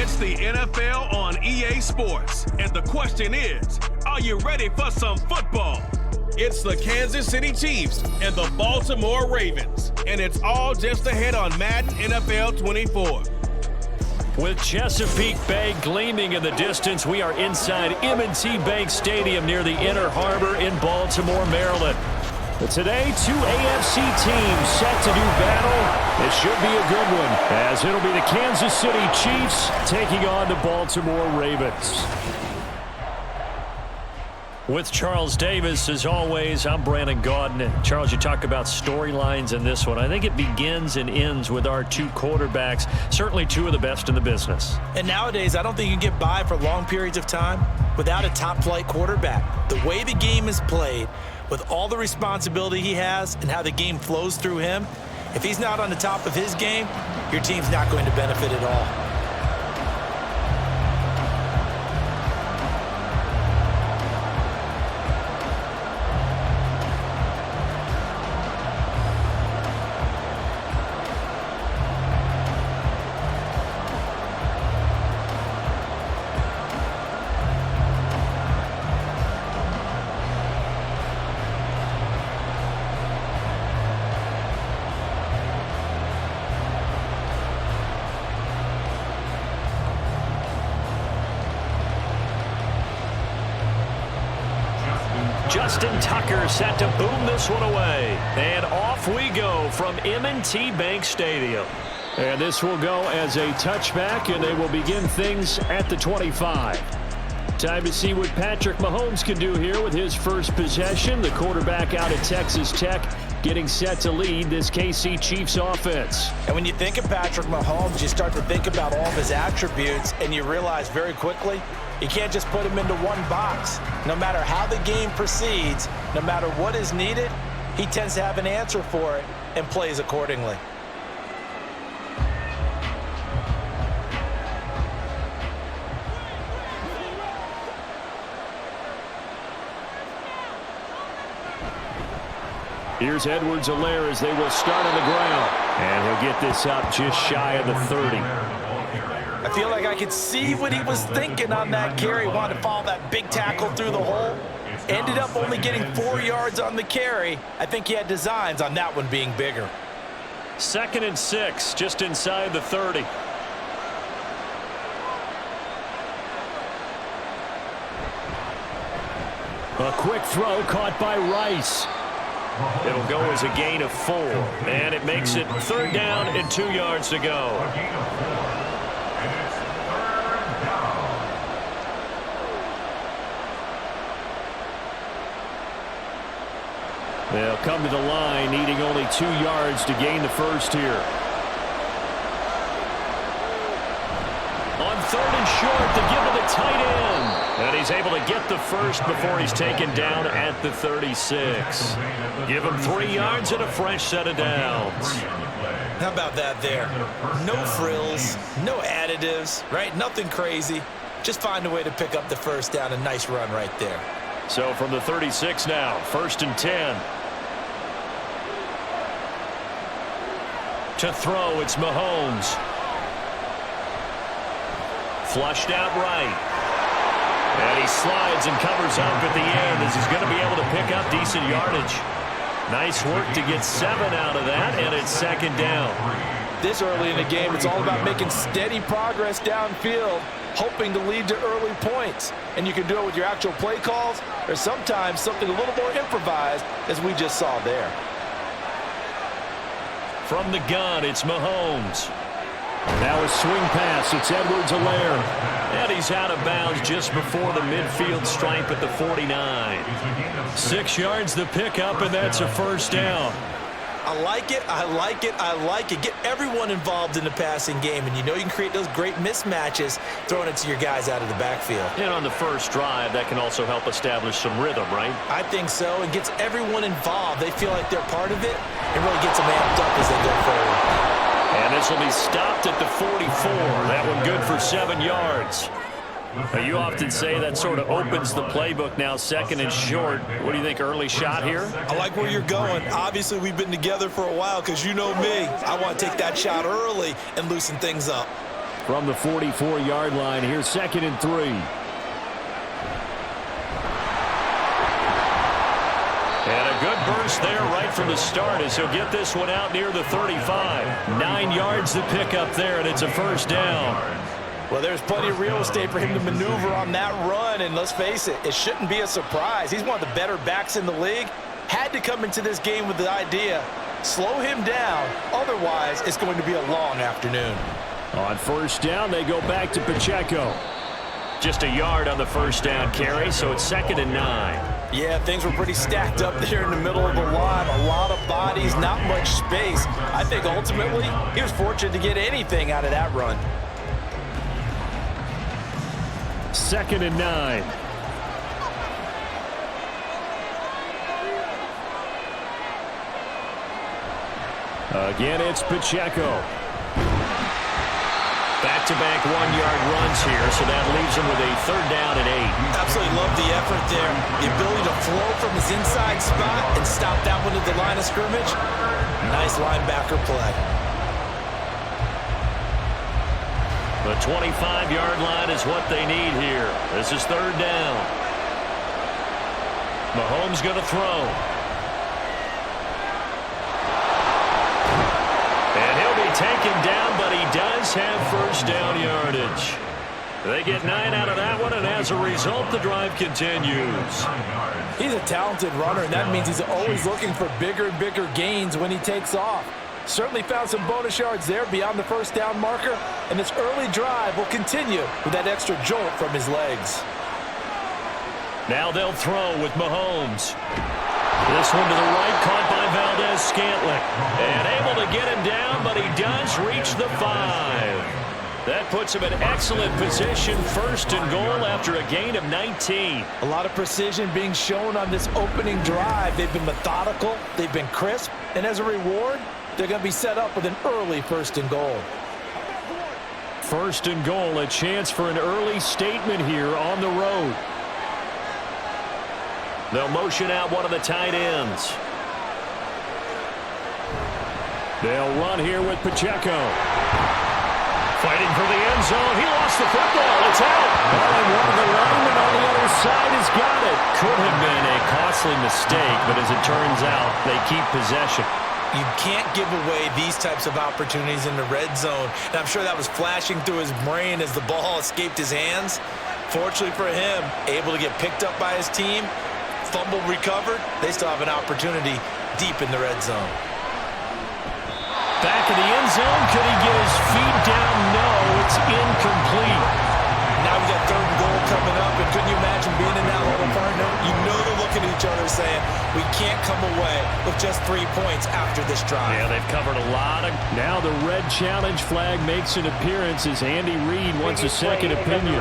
It's the NFL on EA Sports, and the question is, are you ready for some football? It's the Kansas City Chiefs and the Baltimore Ravens, and it's all just ahead on Madden NFL 24. With Chesapeake Bay gleaming in the distance, we are inside M&T Bank Stadium near the Inner Harbor in Baltimore, Maryland. But today, two AFC teams set to do battle. It should be a good one, as it'll be the Kansas City Chiefs taking on the Baltimore Ravens. With Charles Davis, as always, I'm Brandon Gaudin. Charles, you talk about storylines in this one. I think it begins and ends with our two quarterbacks, certainly two of the best in the business. And nowadays, I don't think you can get by for long periods of time without a top-flight quarterback. The way the game is played, with all the responsibility he has and how the game flows through him, if he's not on the top of his game, your team's not going to benefit at all. Justin Tucker set to boom this one away. And off we go from M&T Bank Stadium. And this will go as a touchback, and they will begin things at the 25. Time to see what Patrick Mahomes can do here with his first possession. The quarterback out of Texas Tech getting set to lead this KC Chiefs offense. And when you think of Patrick Mahomes, you start to think about all of his attributes, and you realize very quickly, you can't just put him into one box. No matter how the game proceeds, no matter what is needed, he tends to have an answer for it and plays accordingly. Here's Edwards-Helaire as they will start on the ground. And he'll get this up just shy of the 30. I feel like I could see what he was thinking on that carry. Wanted to follow that big tackle through the hole. Ended up only getting 4 yards on the carry. I think he had designs on that one being bigger. 2nd and 6, just inside the 30. A quick throw caught by Rice. It'll go as a gain of 4, and it makes it 3rd down and 2 yards to go. They'll come to the line, needing only 2 yards to gain the first here. On 3rd and short, they give it the tight end. And he's able to get the first before he's taken down at the 36. Give him 3 yards and a fresh set of downs. How about that there? No frills, no additives, right? Nothing crazy. Just find a way to pick up the first down. A nice run right there. So from the 36 now, 1st and 10. To throw, it's Mahomes. Flushed out right. And he slides and covers up at the end as he's going to be able to pick up decent yardage. Nice work to get 7 out of that, and it's 2nd down. This early in the game, it's all about making steady progress downfield, hoping to lead to early points. And you can do it with your actual play calls, or sometimes something a little more improvised, as we just saw there. From the gun, it's Mahomes. Now a swing pass. It's Edwards-Helaire. And he's out of bounds just before the midfield stripe at the 49. 6 yards the pickup, and that's a first down. I like it, I like it, I like it. Get everyone involved in the passing game, and you know you can create those great mismatches throwing it to your guys out of the backfield. And on the first drive, that can also help establish some rhythm, right? I think so. It gets everyone involved. They feel like they're part of it, and really gets them amped up as they go forward. And this will be stopped at the 44. That one good for 7 yards. Now, you often say that sort of opens the playbook now, 2nd and short. What do you think, early shot here? I like where you're going. Obviously, we've been together for a while because you know me. I want to take that shot early and loosen things up. from the 44-yard line. Here's 2nd and 3. And a good burst there right from the start as he'll get this one out near the 35. 9 yards to pick up there, and it's a first down. Well, there's plenty of real estate for him to maneuver on that run, and let's face it, it shouldn't be a surprise. He's one of the better backs in the league. Had to come into this game with the idea, slow him down, otherwise it's going to be a long afternoon. On first down, they go back to Pacheco. Just a yard on the first down carry, so it's 2nd and 9. Yeah, things were pretty stacked up there in the middle of the line. A lot of bodies, not much space. I think ultimately he was fortunate to get anything out of that run. 2nd and 9. Again, it's Pacheco. Back-to-back 1-yard runs here, so that leaves him with a 3rd down and 8. Absolutely love the effort there. The ability to flow from his inside spot and stop that one at the line of scrimmage. Nice linebacker play. The 25-yard line is what they need here. This is 3rd down. Mahomes going to throw. And he'll be taken down, but he does have first down yardage. They get 9 out of that one, and as a result, the drive continues. He's a talented runner, and that means he's always looking for bigger and bigger gains when he takes off. Certainly found some bonus yards there beyond the first down marker, and this early drive will continue with that extra jolt from his legs. Now they'll throw with Mahomes. This one to the right, caught by Valdez-Scantling. And able to get him down, but he does reach the 5. That puts him in excellent position, 1st and goal after a gain of 19. A lot of precision being shown on this opening drive. They've been methodical, they've been crisp, and as a reward, they're going to be set up with an early 1st and goal. 1st and goal, a chance for an early statement here on the road. They'll motion out one of the tight ends. They'll run here with Pacheco. Fighting for the end zone. He lost the football. It's out. And one of the linemen on the other side has got it. Could have been a costly mistake, but as it turns out, they keep possession. You can't give away these types of opportunities in the red zone. And I'm sure that was flashing through his brain as the ball escaped his hands. Fortunately for him, able to get picked up by his team, fumble recovered. They still have an opportunity deep in the red zone. Back in the end zone. Could he get his feet down? No, it's incomplete. Now we got 3rd and goal coming up, and couldn't you imagine being in that little partner? You know they're looking at each other saying, we can't come away with just 3 points after this drive. Yeah, they've covered a lot of... Now the red challenge flag makes an appearance as Andy Reid wants a second opinion.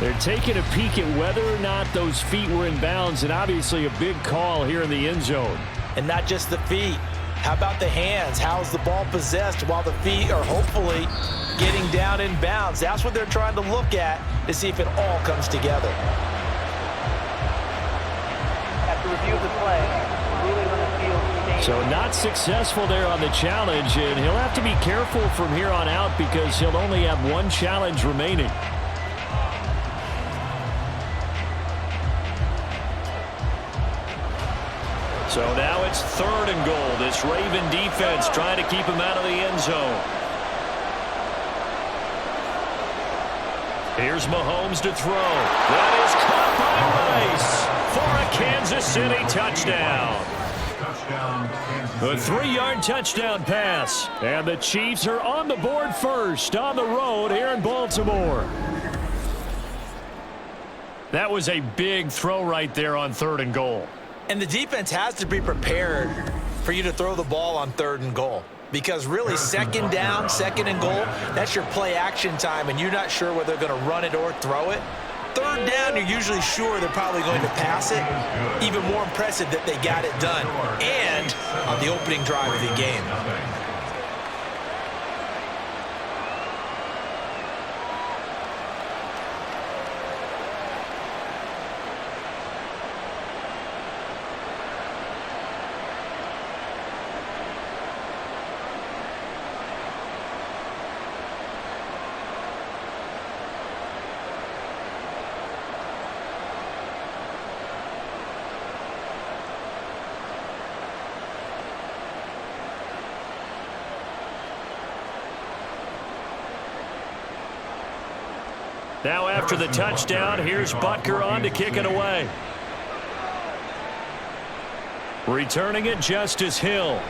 They're taking a peek at whether or not those feet were in bounds, and obviously a big call here in the end zone. And not just the feet. How about the hands? How's the ball possessed while the feet are hopefully getting down in bounds? That's what they're trying to look at to see if it all comes together. After review of the play, ruling on the field. So not successful there on the challenge, and he'll have to be careful from here on out because he'll only have 1 challenge remaining. So now it's 3rd and goal. This Raven defense trying to keep him out of the end zone. Here's Mahomes to throw. That is caught by Rice for a Kansas City touchdown. A 3-yard touchdown pass. And the Chiefs are on the board first on the road here in Baltimore. That was a big throw right there on 3rd and goal. And the defense has to be prepared for you to throw the ball on 3rd and goal. Because really, 2nd down, 2nd and goal, that's your play action time, and you're not sure whether they're going to run it or throw it. 3rd down, you're usually sure they're probably going to pass it. Even more impressive that they got it done. And on the opening drive of the game. Now after the touchdown, here's Butker on to kick it away. Returning it, Justice Hill.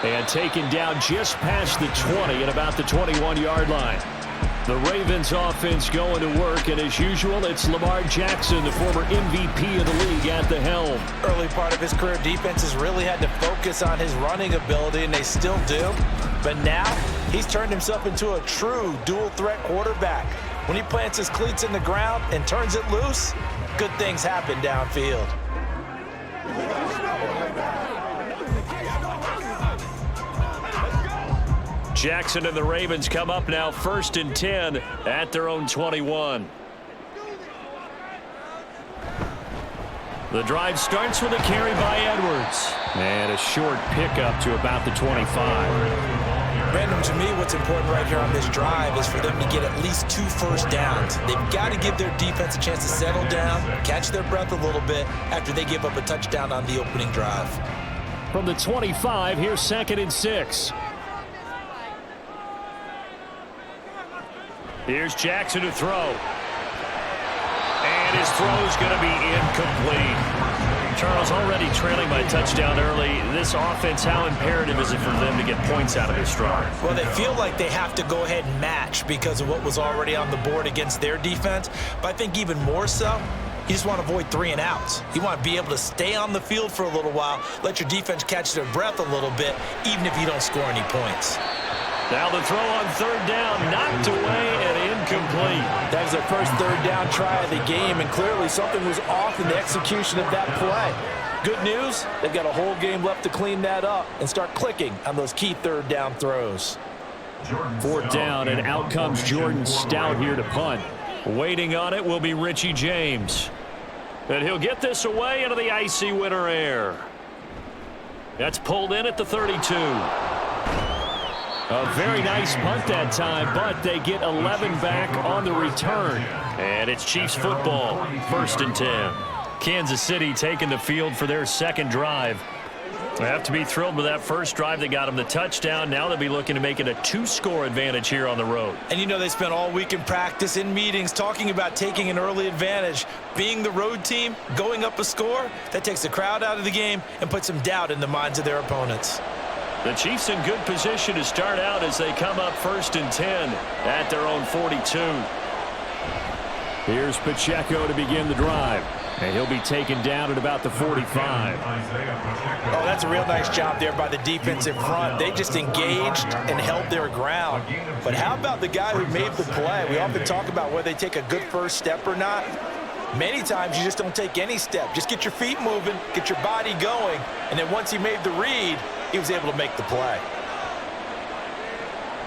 And taken down just past the 20 at about the 21-yard line. The Ravens offense going to work, and as usual, it's Lamar Jackson, the former MVP of the league, at the helm. Early part of his career, defenses really had to focus on his running ability, and they still do. But now, he's turned himself into a true dual-threat quarterback. When he plants his cleats in the ground and turns it loose, good things happen downfield. Jackson and the Ravens come up now 1st and 10 at their own 21. The drive starts with a carry by Edwards. And a short pickup to about the 25. Brandon, to me, what's important right here on this drive is for them to get at least 2 first downs. They've got to give their defense a chance to settle down, catch their breath a little bit after they give up a touchdown on the opening drive. From the 25, here's 2nd and 6. Here's Jackson to throw. And his throw's going to be incomplete. Charles, already trailing by touchdown early. This offense, how imperative is it for them to get points out of this drive? Well, they feel like they have to go ahead and match because of what was already on the board against their defense. But I think even more so, you just want to avoid 3 and outs. You want to be able to stay on the field for a little while, let your defense catch their breath a little bit, even if you don't score any points. Now the throw on 3rd down, knocked away and incomplete. That was their first 3rd down try of the game, and clearly something was off in the execution of that play. Good news, they've got a whole game left to clean that up and start clicking on those key 3rd down throws. 4th down, and out comes Jordan Stout here to punt. Waiting on it will be Richie James. And he'll get this away into the icy winter air. That's pulled in at the 32. A very nice punt that time, but they get 11 back on the return. And it's Chiefs football, 1st and 10. Kansas City taking the field for their 2nd drive. They have to be thrilled with that first drive that got them the touchdown. Now they'll be looking to make it a 2-score advantage here on the road. And you know they spent all week in practice, in meetings, talking about taking an early advantage. Being the road team, going up a score, that takes the crowd out of the game and puts some doubt in the minds of their opponents. The Chiefs in good position to start out as they come up 1st and 10 at their own 42. Here's Pacheco to begin the drive. And he'll be taken down at about the 45. Oh, that's a real nice job there by the defensive front. They just engaged and held their ground. But how about the guy who made the play? We often talk about whether they take a good first step or not. Many times you just don't take any step. Just get your feet moving, get your body going, and then once he made the read, he was able to make the play.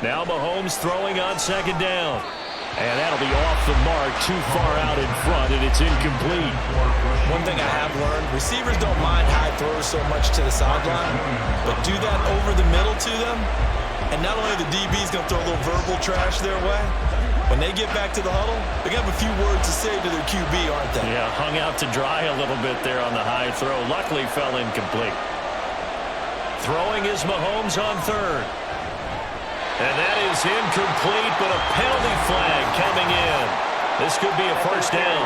Now Mahomes throwing on 2nd down. And that'll be off the mark, too far out in front, and it's incomplete. One thing I have learned, receivers don't mind high throws so much to the sideline, but do that over the middle to them, and not only are the DBs going to throw a little verbal trash their way, when they get back to the huddle, they're going to have a few words to say to their QB, aren't they? Yeah, hung out to dry a little bit there on the high throw. Luckily fell incomplete. Throwing is Mahomes on 3rd. And that is incomplete, but a penalty flag coming in. This could be a 1st down.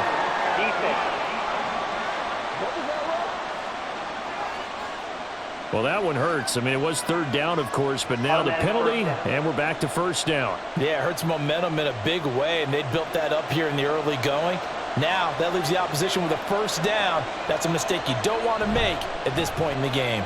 Well, that one hurts. I mean, it was 3rd down, of course, but now the penalty, and we're back to 1st down. Yeah, it hurts momentum in a big way, and they built that up here in the early going. Now, that leaves the opposition with a 1st down. That's a mistake you don't want to make at this point in the game.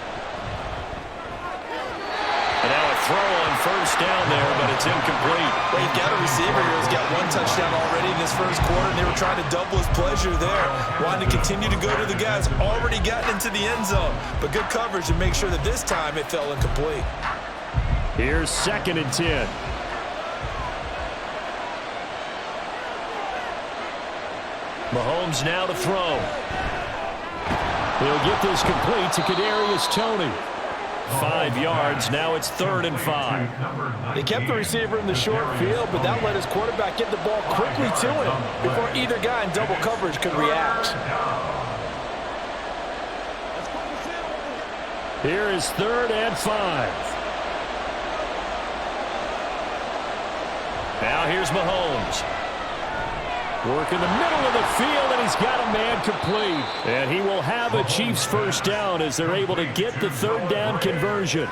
And now a throw on 1st down there, but it's incomplete. Well, you've got a receiver here who's got 1 touchdown already in this first quarter, and they were trying to double his pleasure there. Wanting to continue to go to the guys already gotten into the end zone. But good coverage to make sure that this time it fell incomplete. Here's 2nd and 10. Mahomes now to throw. He'll get this complete to Kadarius Toney. 5 yards. Now it's 3rd and 5. They kept the receiver in the short field, but that let his quarterback get the ball quickly to him before either guy in double coverage could react. Here is 3rd and 5. Now here's Mahomes. Work in the middle of the field, and he's got a man complete. And he will have a Chiefs first down as they're able to get the third down conversion.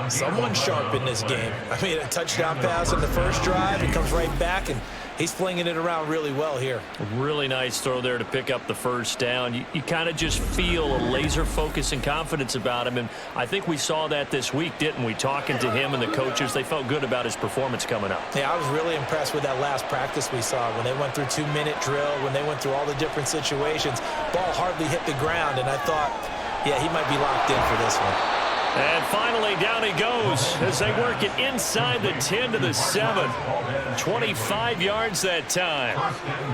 Someone sharp in this game. I mean, a touchdown pass on the first drive. He comes right back, and he's flinging it around really well here. A really nice throw there to pick up the first down. You kind of just feel a laser focus and confidence about him, and I think we saw that this week, didn't we? Talking to him and the coaches, they felt good about his performance coming up. Yeah, I was really impressed with that last practice we saw when they went through 2-minute drill, when they went through all the different situations. Ball hardly hit the ground, and I thought, yeah, he might be locked in for this one. And finally, down he goes as they work it inside the 10 to the 7. 25 yards that time.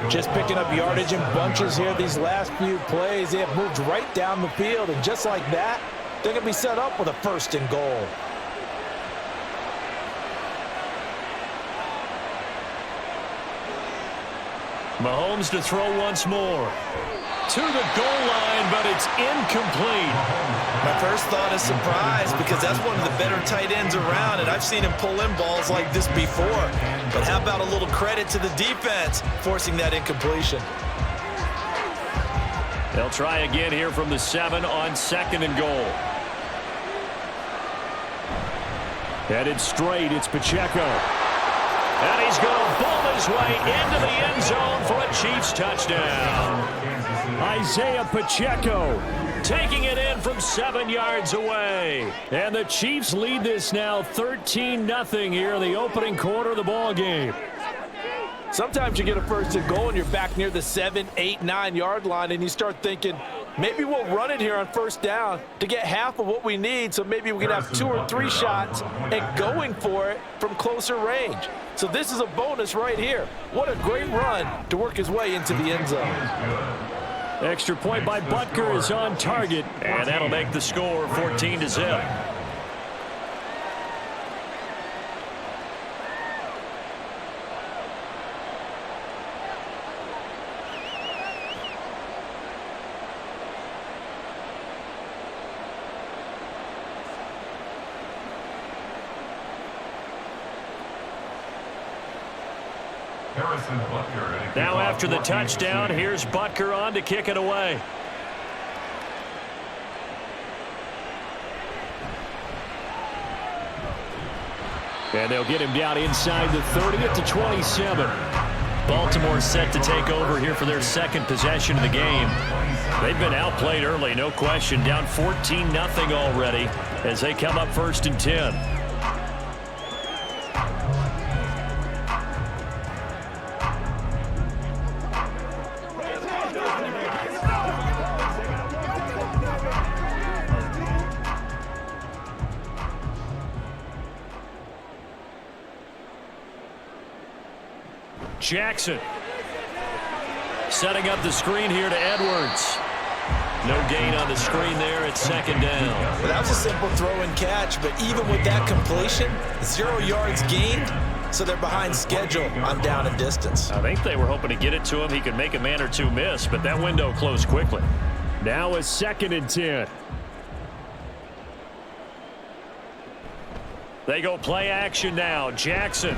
Just picking up yardage in bunches here these last few plays. They have moved right down the field, and just like that, they're going to be set up with a 1st and goal. Mahomes to throw once more. To the goal line, but it's incomplete. My first thought is surprise because that's one of the better tight ends around, and I've seen him pull in balls like this before. But how about a little credit to the defense forcing that incompletion? They'll try again here from the 7 on 2nd and goal. Headed straight, it's Pacheco. And he's going to bowl his way into the end zone for a Chiefs touchdown. Isaiah Pacheco taking it in from 7 yards away. And the Chiefs lead this now 13-0 here in the opening quarter of the ball game. Sometimes you get a 1st and goal and you're back near the 7, 8, 9 yard line, and you start thinking, maybe we'll run it here on 1st down to get half of what we need, so maybe we can have 2 or 3 shots and going for it from closer range. So this is a bonus right here. What a great run to work his way into the end zone. Extra point by Butker is on target, and that'll make the score 14-0. Now after the touchdown, here's Butker on to kick it away. And they'll get him down inside the 30 at the 27. Baltimore set to take over here for their 2nd possession of the game. They've been outplayed early, no question. Down 14-0 already as they come up 1st and 10. Jackson setting up the screen here to Edwards. No gain on the screen there at 2nd down. Well, that was a simple throw and catch, but even with that completion, 0 yards gained, so they're behind schedule on down and distance. I think they were hoping to get it to him. He could make a man or two miss, but that window closed quickly. Now a 2nd and 10. They go play action now. Jackson.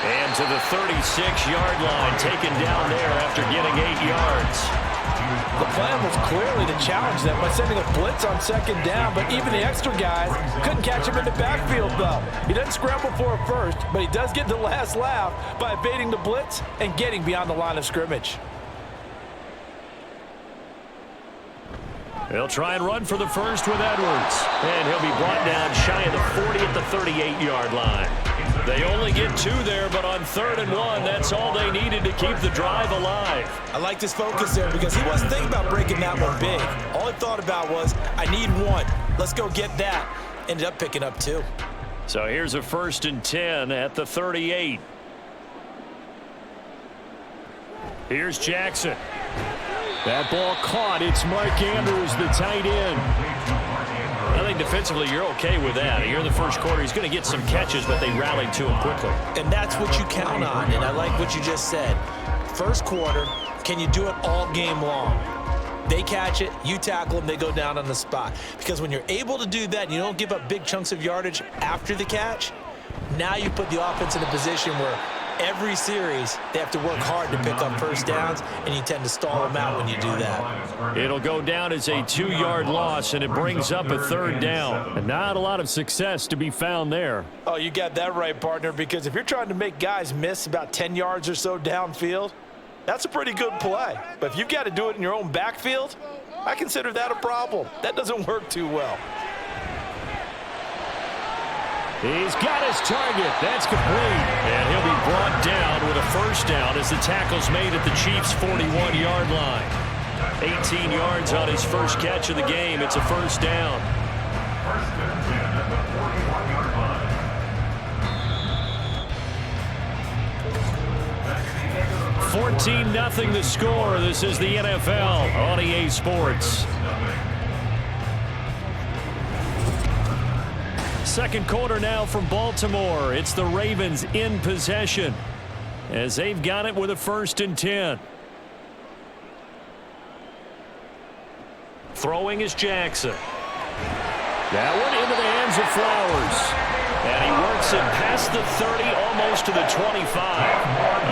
And to the 36-yard line, taken down there after getting 8 yards. The plan was clearly to challenge them by sending a blitz on 2nd down, but even the extra guys couldn't catch him in the backfield, though. He doesn't scramble for a first, but he does get the last laugh by evading the blitz and getting beyond the line of scrimmage. They'll try and run for the first with Edwards. And he'll be brought down shy of the 40 at the 38-yard line. They only get 2 there, but on 3rd and 1, that's all they needed to keep the drive alive. I liked his focus there because he wasn't thinking about breaking that one big. All he thought about was, I need 1. Let's go get that. Ended up picking up 2. So here's a 1st and 10 at the 38. Here's Jackson. That ball caught. It's Mark Andrews, the tight end. I think defensively you're okay with that. Here in the first quarter, he's going to get some catches, but they rallied to him quickly. And that's what you count on, and I like what you just said. First quarter, can you do it all game long? They catch it, you tackle them, they go down on the spot. Because when you're able to do that and you don't give up big chunks of yardage after the catch, Now you put the offense in a position where every series they have to work hard to pick up first downs, and you tend to stall them out when you do that. It'll go down as a 2-yard loss, and it brings up a 3rd down. And not a lot of success to be found there. Oh, you got that right, partner, because if you're trying to make guys miss about 10 yards or so downfield, that's a pretty good play. But if you've got to do it in your own backfield, I consider that a problem. That doesn't work too well. He's got his target. That's complete. And he'll be brought down with a 1st down as the tackle's made at the Chiefs' 41-yard line. 18 yards on his first catch of the game. It's a 1st down. 14-0 the score. This is the NFL on EA Sports. Second quarter now from Baltimore. It's the Ravens in possession as they've got it with a 1st and 10. Throwing is Jackson. That one into the hands of Flowers. And he works it past the 30, almost to the 25.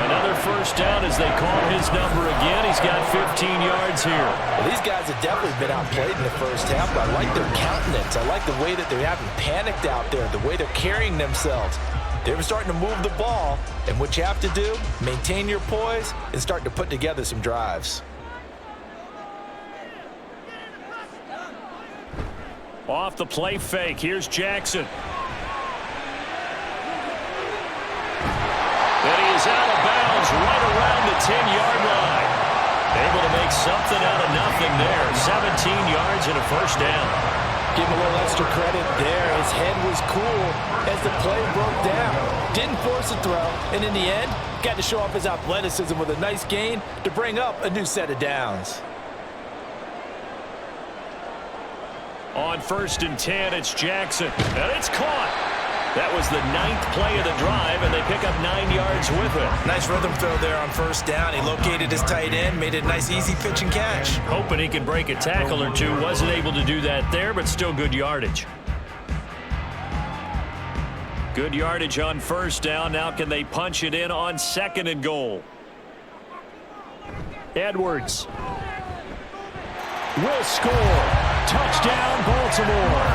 Another 1st down as they call his number again. He's got 15 yards here. Well, these guys have definitely been outplayed in the first half, but I like their countenance. I like the way that they haven't panicked out there, the way they're carrying themselves. They're starting to move the ball, and what you have to do, maintain your poise and start to put together some drives. Off the play fake, here's Jackson. And he is out of bounds right around the 10-yard line. Able to make something out of nothing there. 17 yards and a 1st down. Give him a little extra credit there. His head was cool as the play broke down. Didn't force a throw, and in the end, got to show off his athleticism with a nice gain to bring up a new set of downs. On 1st and 10, it's Jackson. And it's caught. That was the 9th play of the drive, and they pick up 9 yards with it. Nice rhythm throw there on 1st down. He located his tight end, made it a nice, easy pitch and catch. Hoping he can break a tackle or two. Wasn't able to do that there, but still good yardage. Good yardage on 1st down. Now can they punch it in on 2nd and goal? Edwards will score. Touchdown, Baltimore.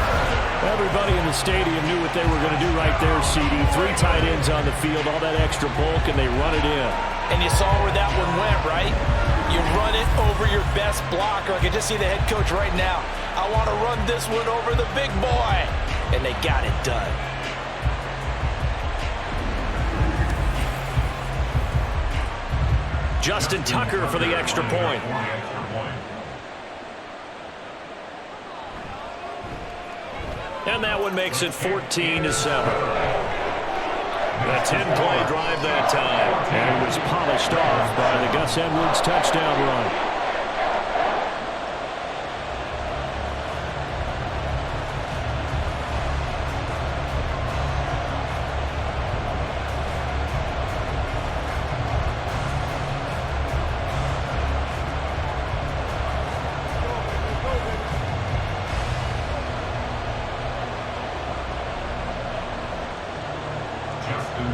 Everybody in the stadium knew what they were going to do right there, CD. 3 tight ends on the field, all that extra bulk, and they run it in. And you saw where that one went, right? You run it over your best blocker. I can just see the head coach right now. I want to run this one over the big boy. And they got it done. Justin Tucker for the extra point. And that one makes it 14-7. A 10-play drive that time. And it was polished off by the Gus Edwards touchdown run.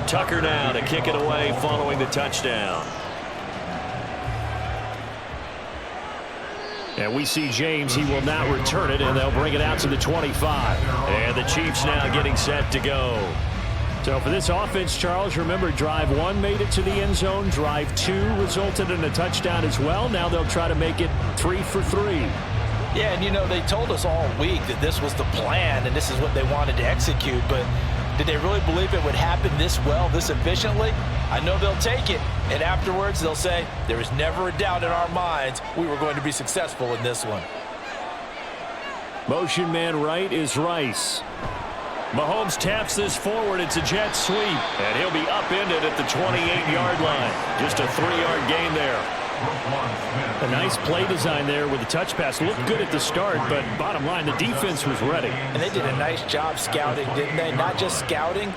Tucker now to kick it away following the touchdown. And we see James. He will not return it, and they'll bring it out to the 25. And the Chiefs now getting set to go. So for this offense, Charles, remember drive 1 made it to the end zone. Drive 2 resulted in a touchdown as well. Now they'll try to make it 3 for 3. Yeah, and you know, they told us all week that this was the plan and this is what they wanted to execute, but did they really believe it would happen this well, this efficiently? I know they'll take it, and afterwards they'll say, there was never a doubt in our minds we were going to be successful in this one. Motion man right is Rice. Mahomes taps this forward. It's a jet sweep, and he'll be upended at the 28-yard line. Just a 3-yard gain there. A nice play design there with the touch pass. Looked good at the start, but bottom line, the defense was ready. And they did a nice job scouting, didn't they? Not just scouting,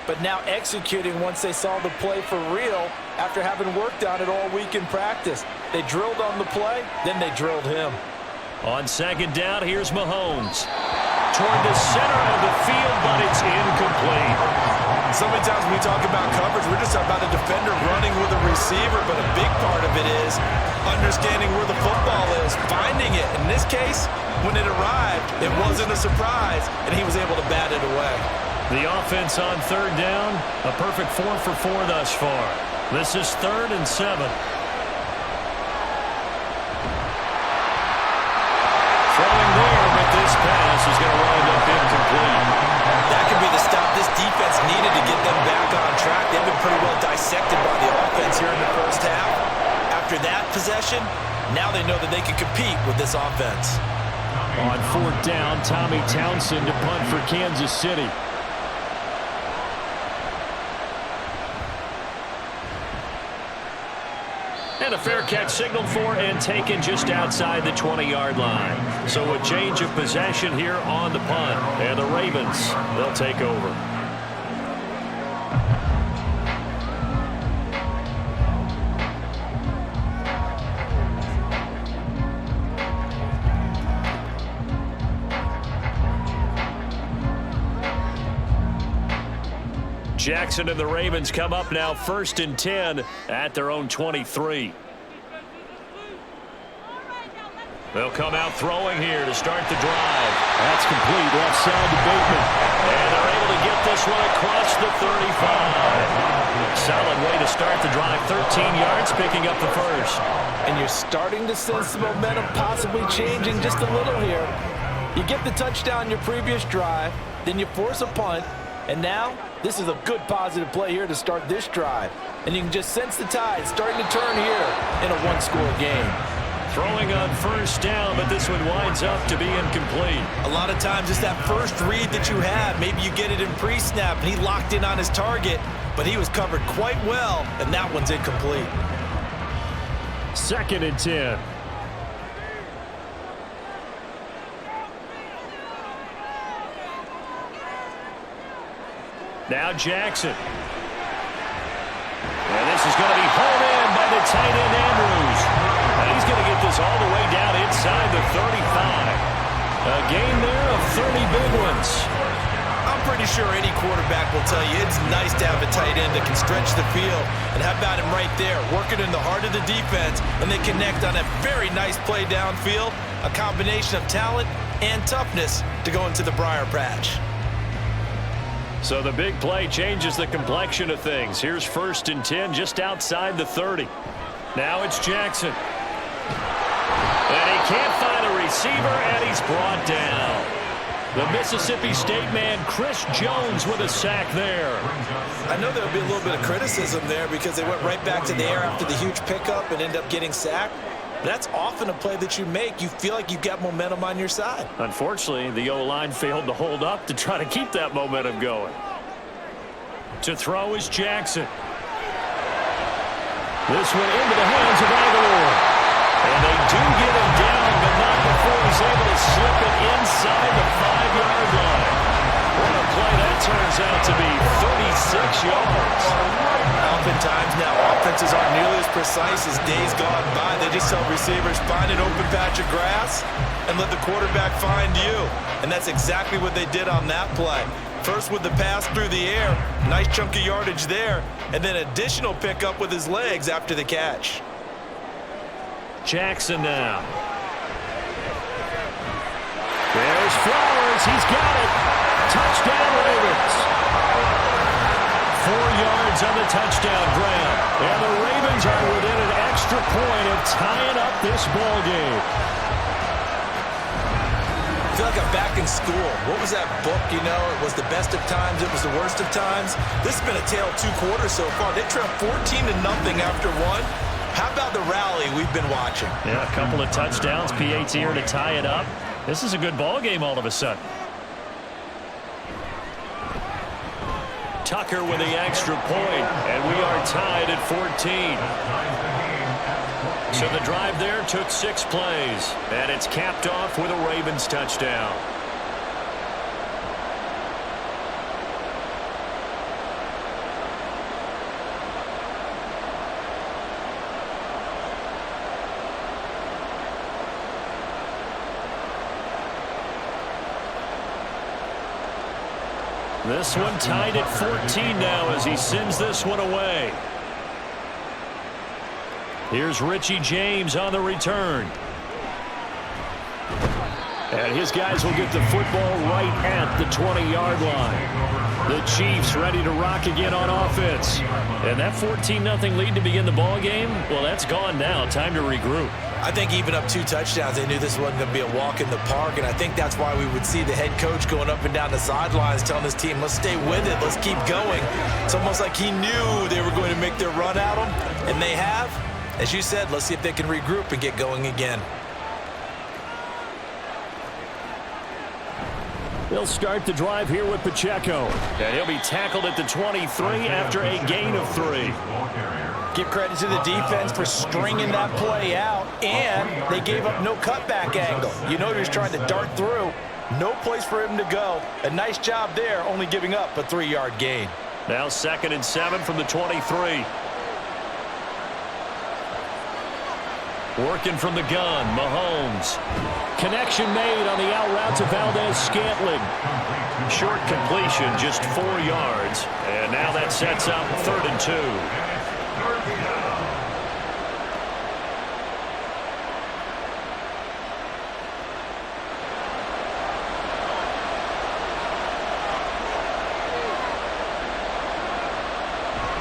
but now executing once they saw the play for real after having worked on it all week in practice. They drilled on the play, then they drilled him. On second down, here's Mahomes. Toward the center of the field, but it's incomplete. So many times when we talk about coverage, we're just talking about a defender running with a receiver, but a big part of it is understanding where the football is, finding it. In this case, when it arrived, it wasn't a surprise, and he was able to bat it away. The offense on third down, a perfect 4 for 4 thus far. This is 3rd and 7. Throwing there, but this pass is going to wind up incomplete. That could be the stop this defense needed to get them back on track. They've been pretty well dissected by the offense here in the first half. After that possession, now they know that they can compete with this offense. On 4th down, Tommy Townsend to punt for Kansas City. And a fair catch signaled for and taken just outside the 20-yard line. So a change of possession here on the punt. And the Ravens, they'll take over. Jackson and the Ravens come up now 1st and 10 at their own 23. They'll come out throwing here to start the drive. That's complete. Left side to Bateman. And they're able to get this one across the 35. Solid way to start the drive. 13 yards, picking up the first. And you're starting to sense the momentum possibly changing just a little here. You get the touchdown your previous drive, then you force a punt, and now this is a good positive play here to start this drive. And you can just sense the tide starting to turn here in a one-score game. Throwing on 1st down, but this one winds up to be incomplete. A lot of times it's that first read that you have. Maybe you get it in pre-snap, and he locked in on his target, but he was covered quite well, and that one's incomplete. 2nd and 10. Now Jackson. And this is going to be hauled in by the tight end Andrews. And he's going to get this all the way down inside the 35. A gain there of 30 big ones. I'm pretty sure any quarterback will tell you it's nice to have a tight end that can stretch the field. And how about him right there, working in the heart of the defense, and they connect on a very nice play downfield, a combination of talent and toughness to go into the briar patch. So the big play changes the complexion of things. Here's 1st and 10 just outside the 30. Now it's Jackson. And he can't find a receiver, and he's brought down. The Mississippi State man, Chris Jones, with a sack there. I know there'll be a little bit of criticism there because they went right back to the air after the huge pickup and ended up getting sacked. But that's often a play that you make. You feel like you've got momentum on your side. Unfortunately, the O-line failed to hold up to try to keep that momentum going. To throw is Jackson. This one into the hands of Aguilar. And they do get him down, but not before he's able to slip it inside the 5-yard line. What a play that turns out to be, 36 yards. Oftentimes now, offenses aren't nearly as precise as days gone by. They just tell receivers, find an open patch of grass and let the quarterback find you. And that's exactly what they did on that play. First with the pass through the air, nice chunk of yardage there, and then additional pickup with his legs after the catch. Jackson now. There's Flowers. He's got it. Touchdown, Ravens. 4 yards on the touchdown grab. And the Ravens are within an extra point of tying up this ball game. I feel like I'm back in school. What was that book, you know? It was the best of times. It was the worst of times. This has been a tale of 2 quarters so far. They trailed 14-0 after one. How about the rally we've been watching? Yeah, a couple of touchdowns, PAT here to tie it up. This is a good ball game all of a sudden. Tucker with the extra point, and we are tied at 14. So the drive there took 6 plays, and it's capped off with a Ravens touchdown. This one tied at 14 now as he sends this one away. Here's Richie James on the return. And his guys will get the football right at the 20-yard line. The Chiefs ready to rock again on offense. And that 14-0 lead to begin the ball game, well, that's gone now. Time to regroup. I think even up 2 touchdowns, they knew this wasn't going to be a walk in the park, and I think that's why we would see the head coach going up and down the sidelines telling his team, let's stay with it, let's keep going. It's almost like he knew they were going to make their run at him, and they have. As you said, let's see if they can regroup and get going again. They'll start the drive here with Pacheco. And he'll be tackled at the 23 after a gain of 3. Give credit to the defense for stringing that play out, and they gave up no cutback angle. You know he was trying to dart through. No place for him to go. A nice job there, only giving up a 3-yard gain. Now 2nd and 7 from the 23. Working from the gun, Mahomes. Connection made on the out route to Valdez-Scantling. Short completion, just 4 yards. And now that sets up 3rd and 2.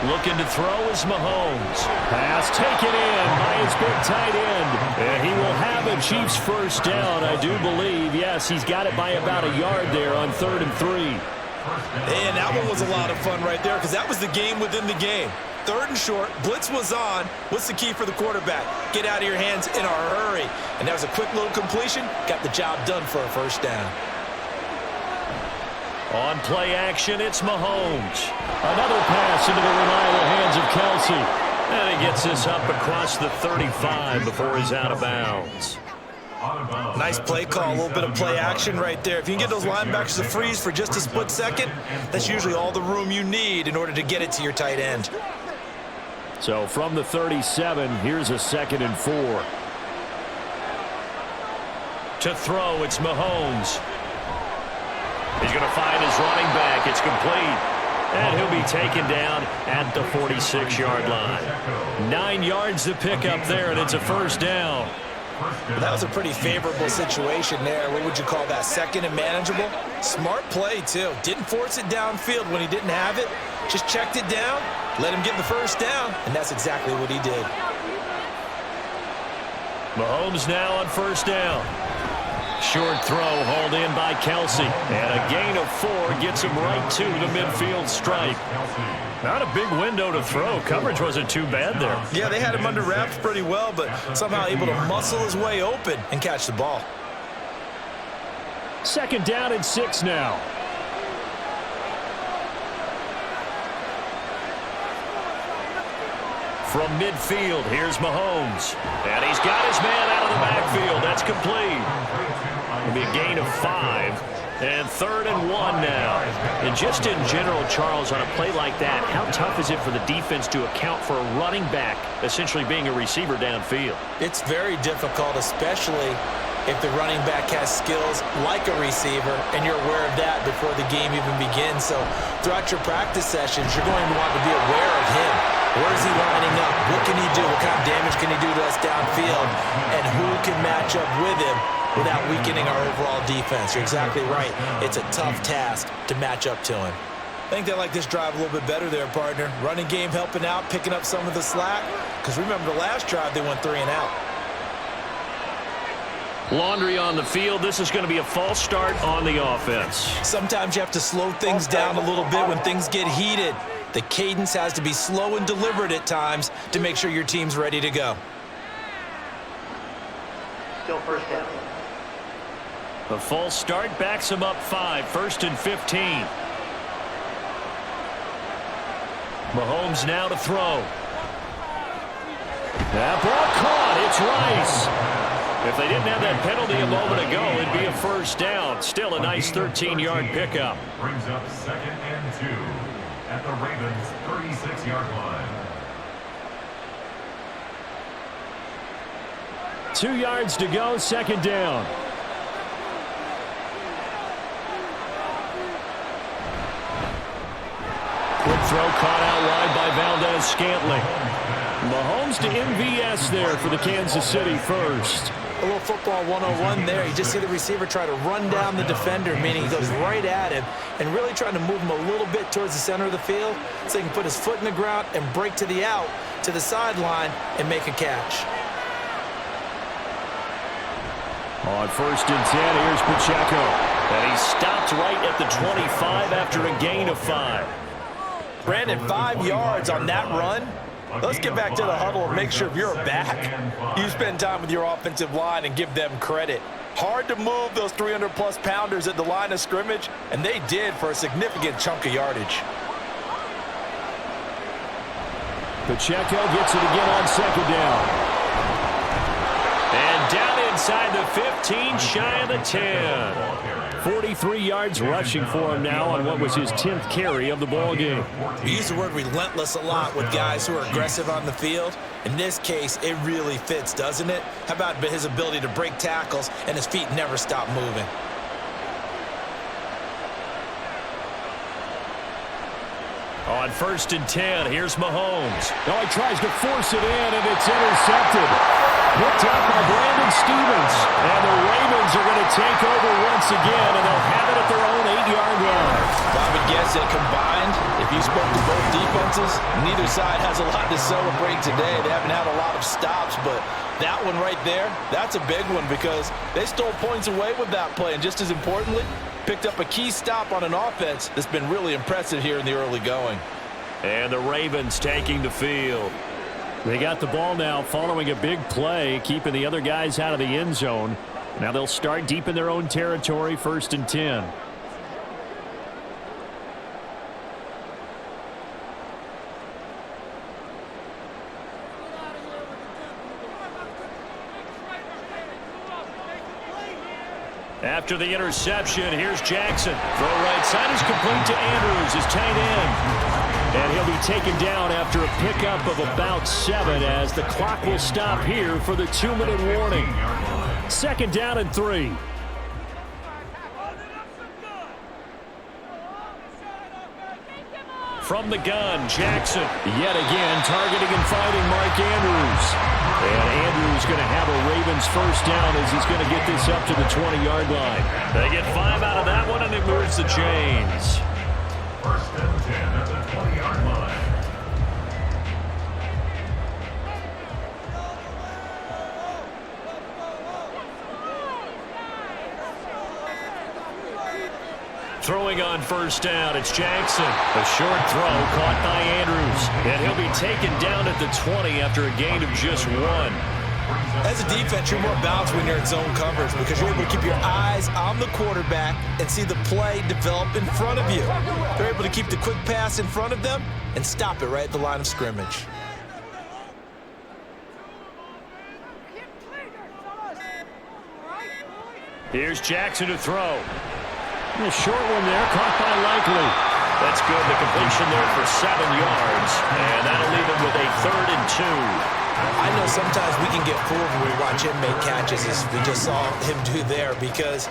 Looking to throw is Mahomes. Pass taken in by his big tight end. And he will have a Chiefs first down, I do believe. Yes, he's got it by about a yard there on 3rd and 3. And that one was a lot of fun right there because that was the game within the game. 3rd and short, blitz was on. What's the key for the quarterback? Get out of your hands in a hurry. And that was a quick little completion. Got the job done for a first down. On play action, it's Mahomes. Another pass into the reliable hands of Kelsey. And he gets this up across the 35 before he's out of bounds. Nice play call, a little bit of play action right there. If you can get those linebackers to freeze for just a split second, that's usually all the room you need in order to get it to your tight end. So from the 37, here's a 2nd and 4. To throw, it's Mahomes. He's going to find his running back. It's complete. And he'll be taken down at the 46-yard line. 9 yards to pick up there, and it's a first down. That was a pretty favorable situation there. What would you call that? 2nd and manageable? Smart play, too. Didn't force it downfield when he didn't have it. Just checked it down, let him get the first down, and that's exactly what he did. Mahomes now on first down. Short throw hauled in by Kelsey. And a gain of 4 gets him right to the midfield stripe. Not a big window to throw. Coverage wasn't too bad there. Yeah, they had him under wraps pretty well, but somehow able to muscle his way open and catch the ball. 2nd down and 6 now. From midfield, here's Mahomes. And he's got his man out of the backfield. That's complete. It'll be a gain of 5. And 3rd and 1 now. And just in general, Charles, on a play like that, how tough is it for the defense to account for a running back essentially being a receiver downfield? It's very difficult, especially if the running back has skills like a receiver, and you're aware of that before the game even begins. So throughout your practice sessions, you're going to want to be aware of him. Where is he lining up? What can he do? What kind of damage can he do to us downfield? And who can match up with him without weakening our overall defense? You're exactly right. It's a tough task to match up to him. I think they like this drive a little bit better there, partner. Running game helping out, picking up some of the slack. Because remember the last drive, they went 3 and out. Laundry on the field. This is going to be a false start on the offense. Sometimes you have to slow things down a little bit when things get heated. The cadence has to be slow and deliberate at times to make sure your team's ready to go. Still first down. The false start backs him up 5. 1st and 15. Mahomes now to throw. That ball caught. It's Rice. If they didn't have that penalty a moment ago, it'd be a first down. Still a nice 13-yard pickup. Brings up 2nd and 2 at the Ravens' 36-yard line. 2 yards to go, 2nd down. throw caught out wide by Valdez-Scantling. Mahomes to MVS there for the Kansas City first. A little football 101 there. You just see the receiver try to run down the defender, meaning he goes right at him and really trying to move him a little bit towards the center of the field so he can put his foot in the ground and break to the out, to the sideline, and make a catch. On 1st and 10, here's Pacheco. And he stopped right at the 25 after a gain of 5. Brandon, 5 yards on that run. Let's get back to the huddle and make sure if you're a back, you spend time with your offensive line and give them credit. Hard to move those 300-plus pounders at the line of scrimmage, and they did for a significant chunk of yardage. Pacheco gets it again on 2nd down. And down inside the 15, shy of the 10. 43 yards rushing for him now on what was his 10th carry of the ball game. We use the word relentless a lot with guys who are aggressive on the field. In this case, it really fits, doesn't it? How about his ability to break tackles and his feet never stop moving? On 1st and 10, here's Mahomes. Oh, he tries to force it in, and it's intercepted. Picked up by Brandon Stevens. And the Ravens are going to take over once again, and they'll have it at their own 8-yard line. I would guess that combined, if you spoke to both defenses, neither side has a lot to celebrate today. They haven't had a lot of stops, but that one right there, that's a big one because they stole points away with that play. And just as importantly, picked up a key stop on an offense that's been really impressive here in the early going. And the Ravens taking the field. They got the ball now following a big play, keeping the other guys out of the end zone. Now they'll start deep in their own territory, 1st and 10. After the interception, here's Jackson. Throw right side is complete to Andrews, his tight end. And he'll be taken down after a pickup of about 7 as the clock will stop here for the 2-minute warning. 2nd down and 3. From the gun, Jackson yet again targeting and finding Mark Andrews. And Andrews going to have a Ravens 1st down as he's going to get this up to the 20-yard line. They get 5 out of that one, and it moves the chains. 1st and 10 at the 20-yard line. Throwing on 1st down, it's Jackson. A short throw caught by Andrews. And he'll be taken down at the 20 after a gain of just 1. As a defense, you're more balanced when you're in zone coverage because you're able to keep your eyes on the quarterback and see the play develop in front of you. They're able to keep the quick pass in front of them and stop it right at the line of scrimmage. Here's Jackson to throw. A short one there, caught by Likely. That's good. The completion there for 7 yards. And that'll leave him with a 3rd and 2. I know sometimes we can get fooled when we watch him make catches as we just saw him do there because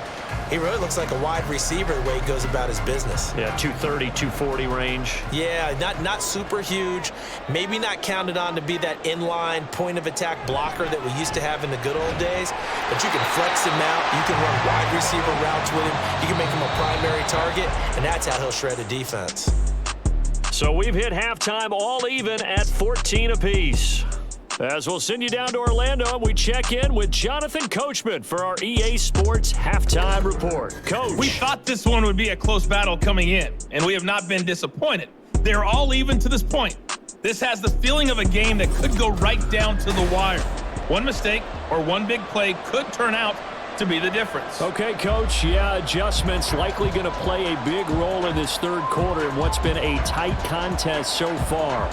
he really looks like a wide receiver the way he goes about his business. Yeah, 230, 240 range. Yeah, not super huge. Maybe not counted on to be that inline point-of-attack blocker that we used to have in the good old days. But you can flex him out. You can run wide receiver routes with him. You can make him a primary target, and that's how he'll shred a defense. So we've hit halftime all even at 14 apiece. As we'll send you down to Orlando, and we check in with Jonathan Coachman for our EA Sports Halftime Report. Coach. We thought this one would be a close battle coming in, and we have not been disappointed. They're all even to this point. This has the feeling of a game that could go right down to the wire. One mistake or one big play could turn out to be the difference. Okay, Coach. Yeah, adjustments likely going to play a big role in this 3rd quarter in what's been a tight contest so far.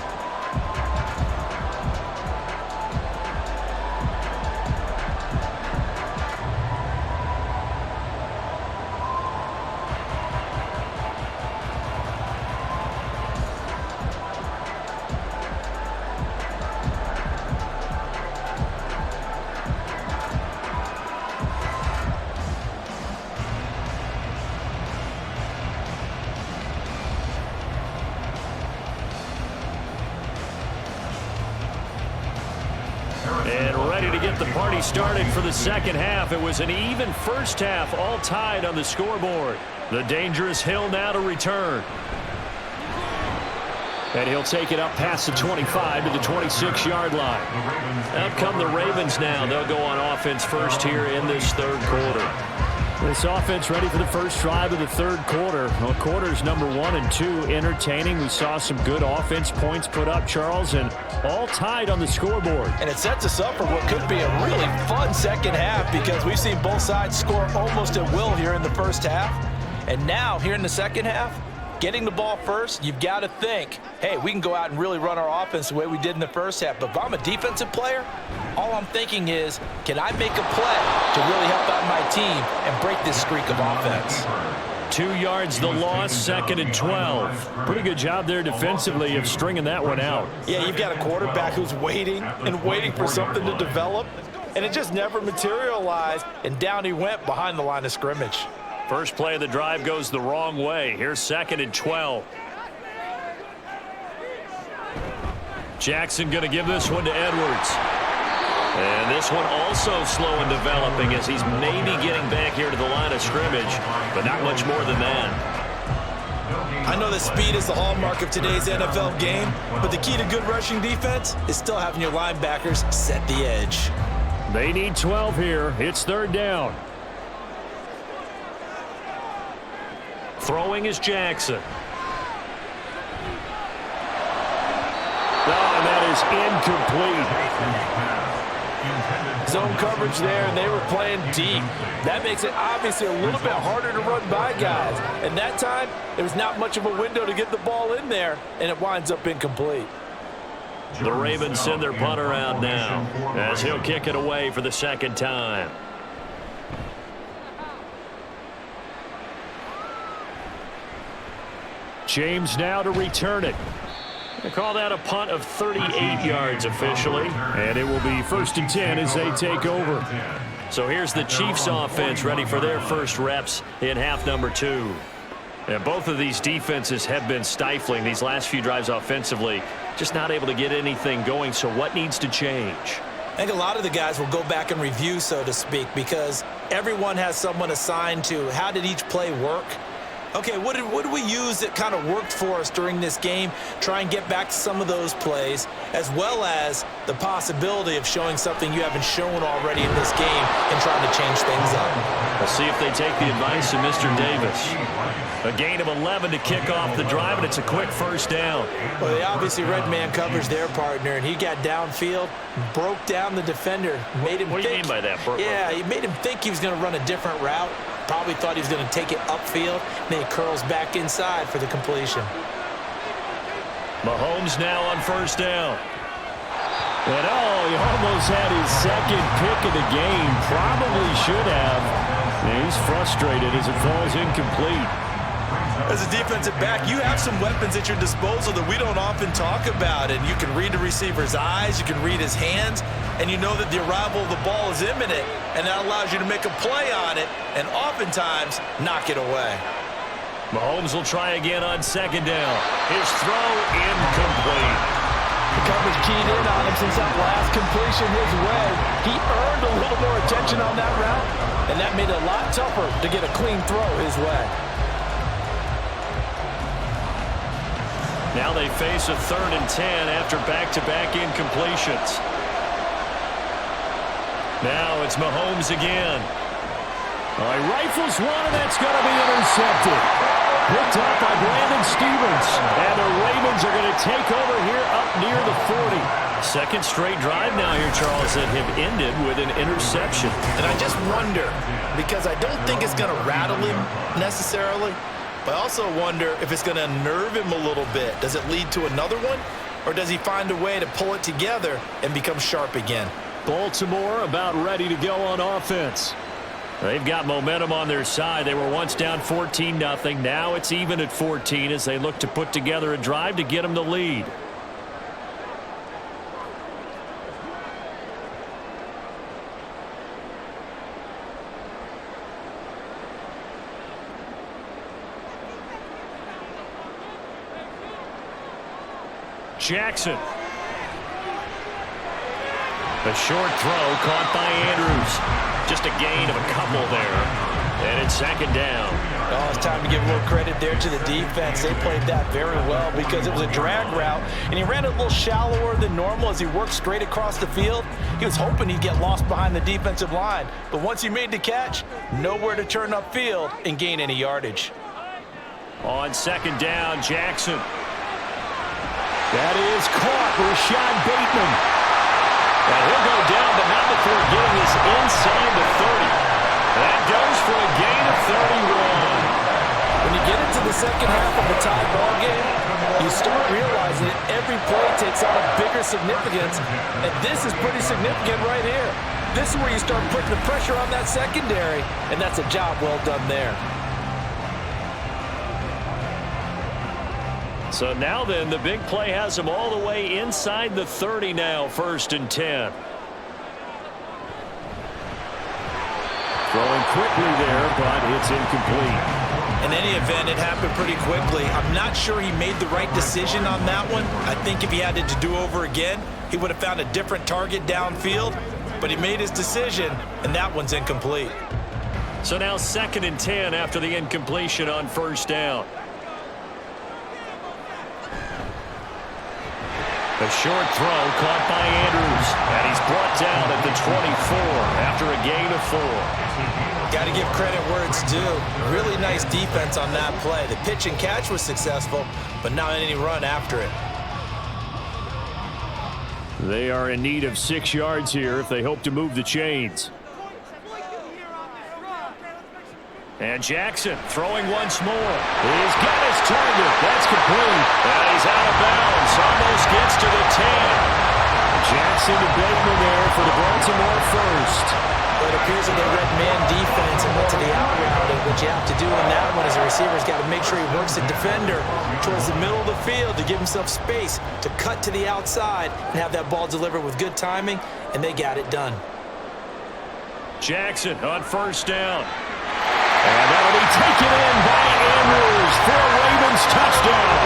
get the party started for the second half. It was an even first half, all tied on the scoreboard. The dangerous Hill now to return. And he'll take it up past the 25 to the 26-yard line. Out come the Ravens now. They'll go on offense first here in this third quarter. This offense ready for the first drive of the third quarter. Well, quarters number 1 and 2 entertaining. We saw some good offense points put up, Charles, and all tied on the scoreboard. And it sets us up for what could be a really fun second half because we've seen both sides score almost at will here in the first half. And now, here in the second half, getting the ball first, you've got to think, hey, we can go out and really run our offense the way we did in the first half. But if I'm a defensive player, all I'm thinking is, can I make a play to really help out my team and break this streak of offense? 2 yards the loss, 2nd and 12. Pretty good job there defensively of stringing that one out. Yeah, you've got a quarterback who's waiting and waiting for something to develop, and it just never materialized, and down he went behind the line of scrimmage. First play of the drive goes the wrong way. Here's 2nd and 12. Jackson going to give this one to Edwards. And this one also slow in developing as he's maybe getting back here to the line of scrimmage, but not much more than that. I know that speed is the hallmark of today's NFL game, but the key to good rushing defense is still having your linebackers set the edge. They need 12 here. It's 3rd down. Throwing is Jackson. Oh, and that is incomplete. Zone coverage there, and they were playing deep. That makes it obviously a little bit harder to run by guys. And that time, there was not much of a window to get the ball in there, and it winds up incomplete. The Ravens send their punter out now as he'll kick it away for the second time. James now to return it. They call that a punt of 38 yards officially, and it will be 1st and 10 as they take over. So here's the Chiefs offense ready for their first reps in half number 2. And both of these defenses have been stifling these last few drives offensively, just not able to get anything going. So what needs to change? I think a lot of the guys will go back and review, so to speak, because everyone has someone assigned to how did each play work. Okay, what did we use that kind of worked for us during this game? Try and get back to some of those plays, as well as the possibility of showing something you haven't shown already in this game and trying to change things up. We'll see if they take the advice of Mr. Davis. A gain of 11 to kick off the drive, and it's a quick 1st down. Well, they obviously red man covers their partner, and he got downfield, broke down the defender, made him think. What do you mean by that? Yeah, he made him think he was going to run a different route. Probably thought he was going to take it upfield, and then he curls back inside for the completion. Mahomes now on 1st down. And he almost had his second pick of the game. Probably should have. And he's frustrated as it falls incomplete. As a defensive back, you have some weapons at your disposal that we don't often talk about. And you can read the receiver's eyes, you can read his hands, and you know that the arrival of the ball is imminent, and that allows you to make a play on it and oftentimes knock it away. Mahomes will try again on 2nd down. His throw incomplete. The coverage keyed in on him since that last completion his way. He earned a little more attention on that route, and that made it a lot tougher to get a clean throw his way. Now they face a 3rd and 10 after back-to-back incompletions. Now it's Mahomes again. He rifles one, and that's going to be intercepted. Picked up by Brandon Stevens. And the Ravens are going to take over here up near the 40. Second straight drive now here, Charles, that have ended with an interception. And I just wonder, because I don't think it's going to rattle him necessarily, but I also wonder if it's going to unnerve him a little bit. Does it lead to another one? Or does he find a way to pull it together and become sharp again? Baltimore about ready to go on offense. They've got momentum on their side. They were once down 14-0. Now it's even at 14 as they look to put together a drive to get them the lead. Jackson. A short throw caught by Andrews. Just a gain of a couple there. And it's second down. Oh, it's time to give a little credit there to the defense. They played that very well because it was a drag route, and he ran it a little shallower than normal as he worked straight across the field. He was hoping he'd get lost behind the defensive line, but once he made the catch, nowhere to turn upfield and gain any yardage. On second down, Jackson. That is caught. Rashad Bateman. And he'll go down, but not before getting this inside the 30. That goes for a gain of 31. When you get into the second half of a tie ball game, you start realizing that every play takes on a bigger significance, and this is pretty significant right here. This is where you start putting the pressure on that secondary, and that's a job well done there. So now then, the big play has him all the way inside the 30 now, 1st and 10. Throwing quickly there, but it's incomplete. In any event, it happened pretty quickly. I'm not sure he made the right decision on that one. I think if he had it to do over again, he would have found a different target downfield, but he made his decision, and that one's incomplete. So now 2nd and 10 after the incompletion on 1st down. A short throw caught by Andrews, and he's brought down at the 24 after a gain of 4. Got to give credit where it's due. Really nice defense on that play. The pitch and catch was successful, but not any run after it. They are in need of 6 yards here if they hope to move the chains. And Jackson throwing once more. He's got his target. That's complete. And he's out of bounds. Almost gets to the 10. Jackson to Bateman there for the Baltimore first. But it appears that they read man defense and went to the out route. And what you have to do in that one as a receiver is got to make sure he works the defender towards the middle of the field to give himself space to cut to the outside and have that ball delivered with good timing, and they got it done. Jackson on 1st down. And that'll be taken in by Andrews for a Ravens touchdown.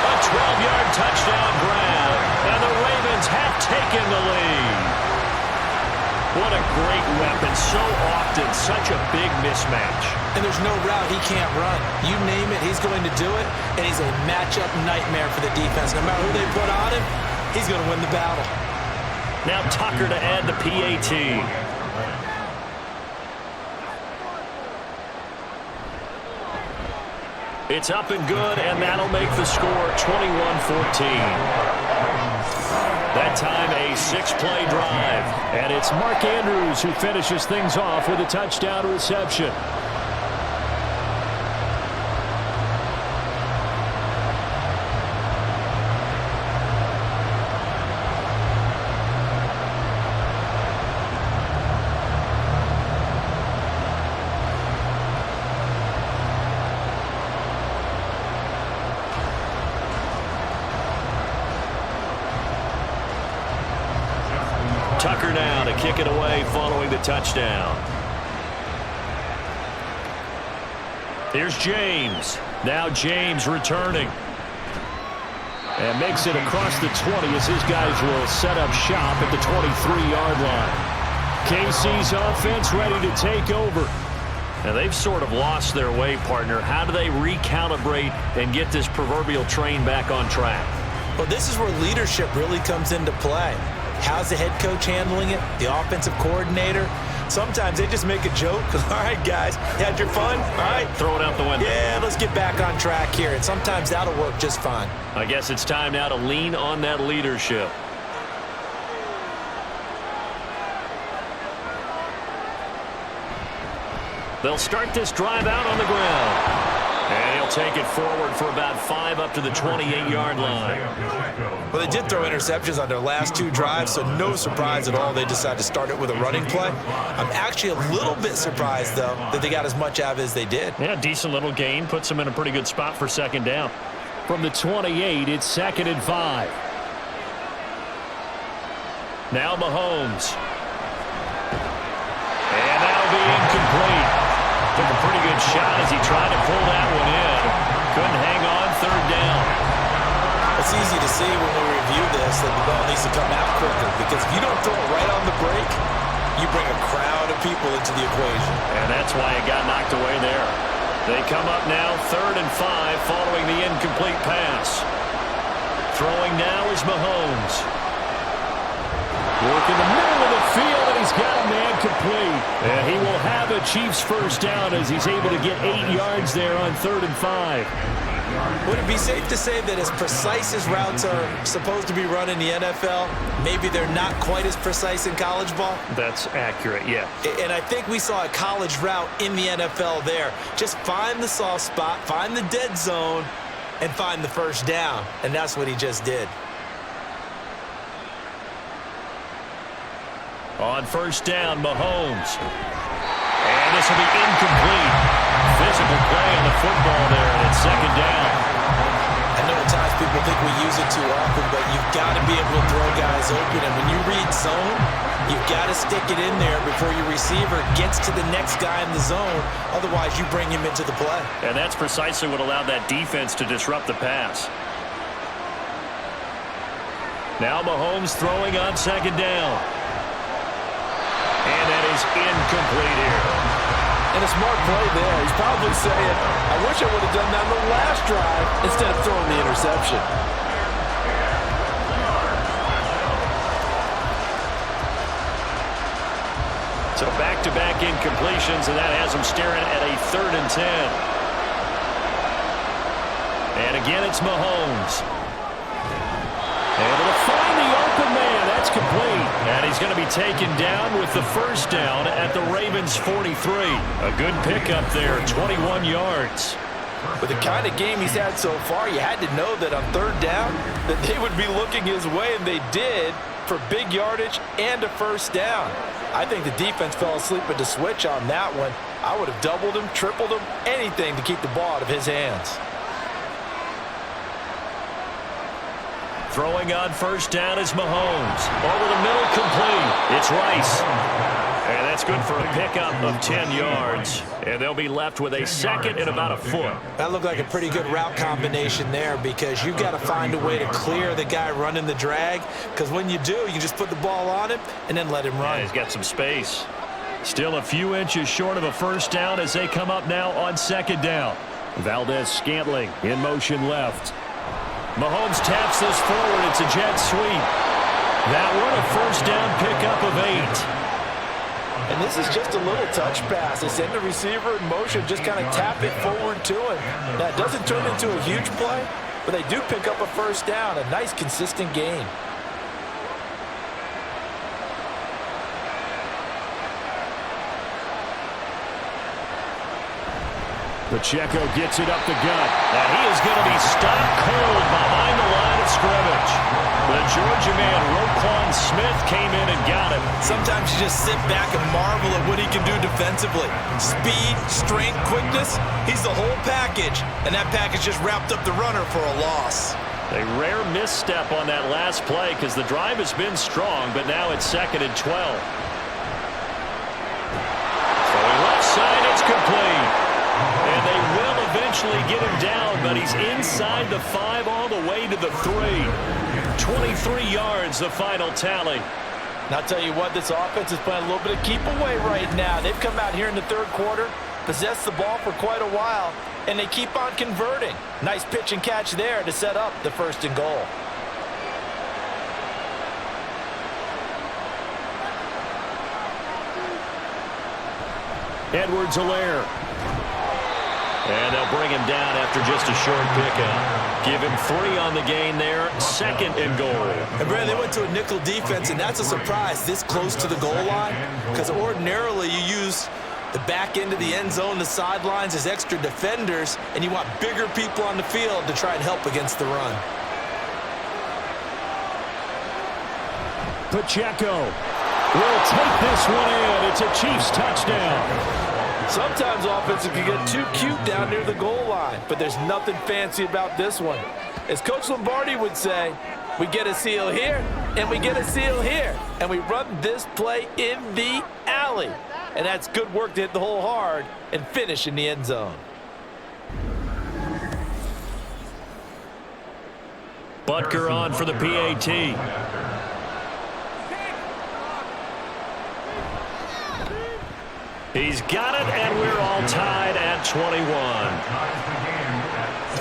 A 12-yard touchdown grab, and the Ravens have taken the lead. What a great weapon. So often, such a big mismatch. And there's no route he can't run. You name it, he's going to do it, and he's a matchup nightmare for the defense. No matter who they put on him, he's going to win the battle. Now Tucker to add the PAT. It's up and good, and that'll make the score 21-14. That time, a 6-play drive. And it's Mark Andrews who finishes things off with a touchdown reception. Tucker now to kick it away following the touchdown. Here's James. Now James returning. And makes it across the 20 as his guys will set up shop at the 23-yard line. KC's offense ready to take over. Now they've sort of lost their way, partner. How do they recalibrate and get this proverbial train back on track? Well, this is where leadership really comes into play. How's the head coach handling it? The offensive coordinator? Sometimes they just make a joke. All right, guys, you had your fun? All right. Throw it out the window. Yeah, let's get back on track here. And sometimes that'll work just fine. I guess it's time now to lean on that leadership. They'll start this drive out on the ground. And he'll take it forward for about 5 up to the 28-yard line. Well, they did throw interceptions on their last 2 drives, so no surprise at all they decided to start it with a running play. I'm actually a little bit surprised, though, that they got as much out of it as they did. Yeah, decent little gain. Puts them in a pretty good spot for 2nd down. From the 28, it's 2nd and 5. Now Mahomes. And that'll be incomplete. Took a pretty good shot as he tried to pull that one in. Couldn't hang on 3rd down. Well, it's easy to see when we review this that the ball needs to come out quicker, because if you don't throw it right on the break, you bring a crowd of people into the equation. And that's why it got knocked away there. They come up now 3rd and 5 following the incomplete pass. Throwing now is Mahomes. Work in the middle of the field, and he's got a man complete. And he will have a Chiefs first down as he's able to get 8 yards there on 3rd and 5. Would it be safe to say that as precise as routes are supposed to be run in the NFL, maybe they're not quite as precise in college ball? That's accurate, yeah. And I think we saw a college route in the NFL there. Just find the soft spot, find the dead zone, and find the first down. And that's what he just did. On first down, Mahomes. And this will be incomplete. Physical play on the football there, and it's 2nd down. I know at times people think we use it too often, but you've got to be able to throw guys open. And when you read zone, you've got to stick it in there before your receiver gets to the next guy in the zone. Otherwise, you bring him into the play. And that's precisely what allowed that defense to disrupt the pass. Now Mahomes throwing on 2nd down. And that is incomplete here. And a smart play there. He's probably saying, I wish I would have done that on the last drive instead of throwing the interception. So back-to-back incompletions, and that has him staring at a 3rd and 10. And again, it's Mahomes. Able to find the open man. That's complete. And he's going to be taken down with the first down at the Ravens 43. A good pickup there, 21 yards. With the kind of game he's had so far, you had to know that on 3rd down that they would be looking his way, and they did, for big yardage and a first down. I think the defense fell asleep at the switch on that one. I would have doubled him, tripled him, anything to keep the ball out of his hands. Throwing on first down is Mahomes. Over the middle, complete. It's Rice. And that's good for a pickup of 10 yards. And they'll be left with a 2nd and about a foot. That looked like a pretty good route combination there, because you've got to find a way to clear the guy running the drag, because when you do, you can just put the ball on him and then let him run. Yeah, he's got some space. Still a few inches short of a first down as they come up now on 2nd down. Valdez-Scantling in motion left. Mahomes taps this forward. It's a jet sweep. That one a first down pickup of 8. And this is just a little touch pass. They send the receiver in motion, just kind of tap it forward to him. Now, it doesn't turn into a huge play, but they do pick up a first down. A nice, consistent gain. Pacheco gets it up the gut. And he is going to be stopped cold behind the line of scrimmage. The Georgia man, Roquan Smith, came in and got him. Sometimes you just sit back and marvel at what he can do defensively. Speed, strength, quickness, he's the whole package. And that package just wrapped up the runner for a loss. A rare misstep on that last play because the drive has been strong, but now it's 2nd and 12. Throwing left side, it's complete. And they will eventually get him down, but he's inside the 5 all the way to the 3. 23 yards, the final tally. And I'll tell you what, this offense is playing a little bit of keep away right now. They've come out here in the 3rd quarter, possessed the ball for quite a while, and they keep on converting. Nice pitch and catch there to set up the 1st and goal. Edwards-Helaire. And they'll bring him down after just a short pickup. Give him 3 on the gain there, 2nd and goal. And Brad, they went to a nickel defense, and that's a surprise this close to the goal line, because ordinarily you use the back end of the end zone, the sidelines as extra defenders, and you want bigger people on the field to try and help against the run. Pacheco will take this one in. It's a Chiefs touchdown. Sometimes offenses can get too cute down near the goal line, but there's nothing fancy about this one. As Coach Lombardi would say, we get a seal here, and we get a seal here, and we run this play in the alley. And that's good work to hit the hole hard and finish in the end zone. Butker on for the PAT. He's got it, and we're all tied at 21.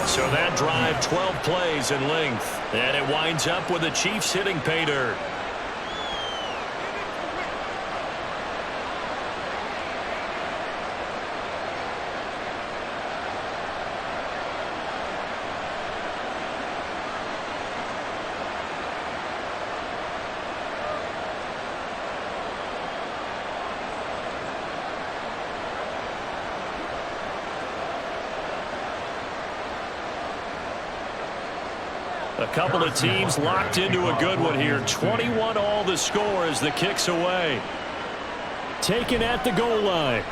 So that drive, 12 plays in length. And it winds up with the Chiefs hitting pay dirt. A couple of teams locked into a good one here. 21 all the score as the kick's away. Taken at the goal line.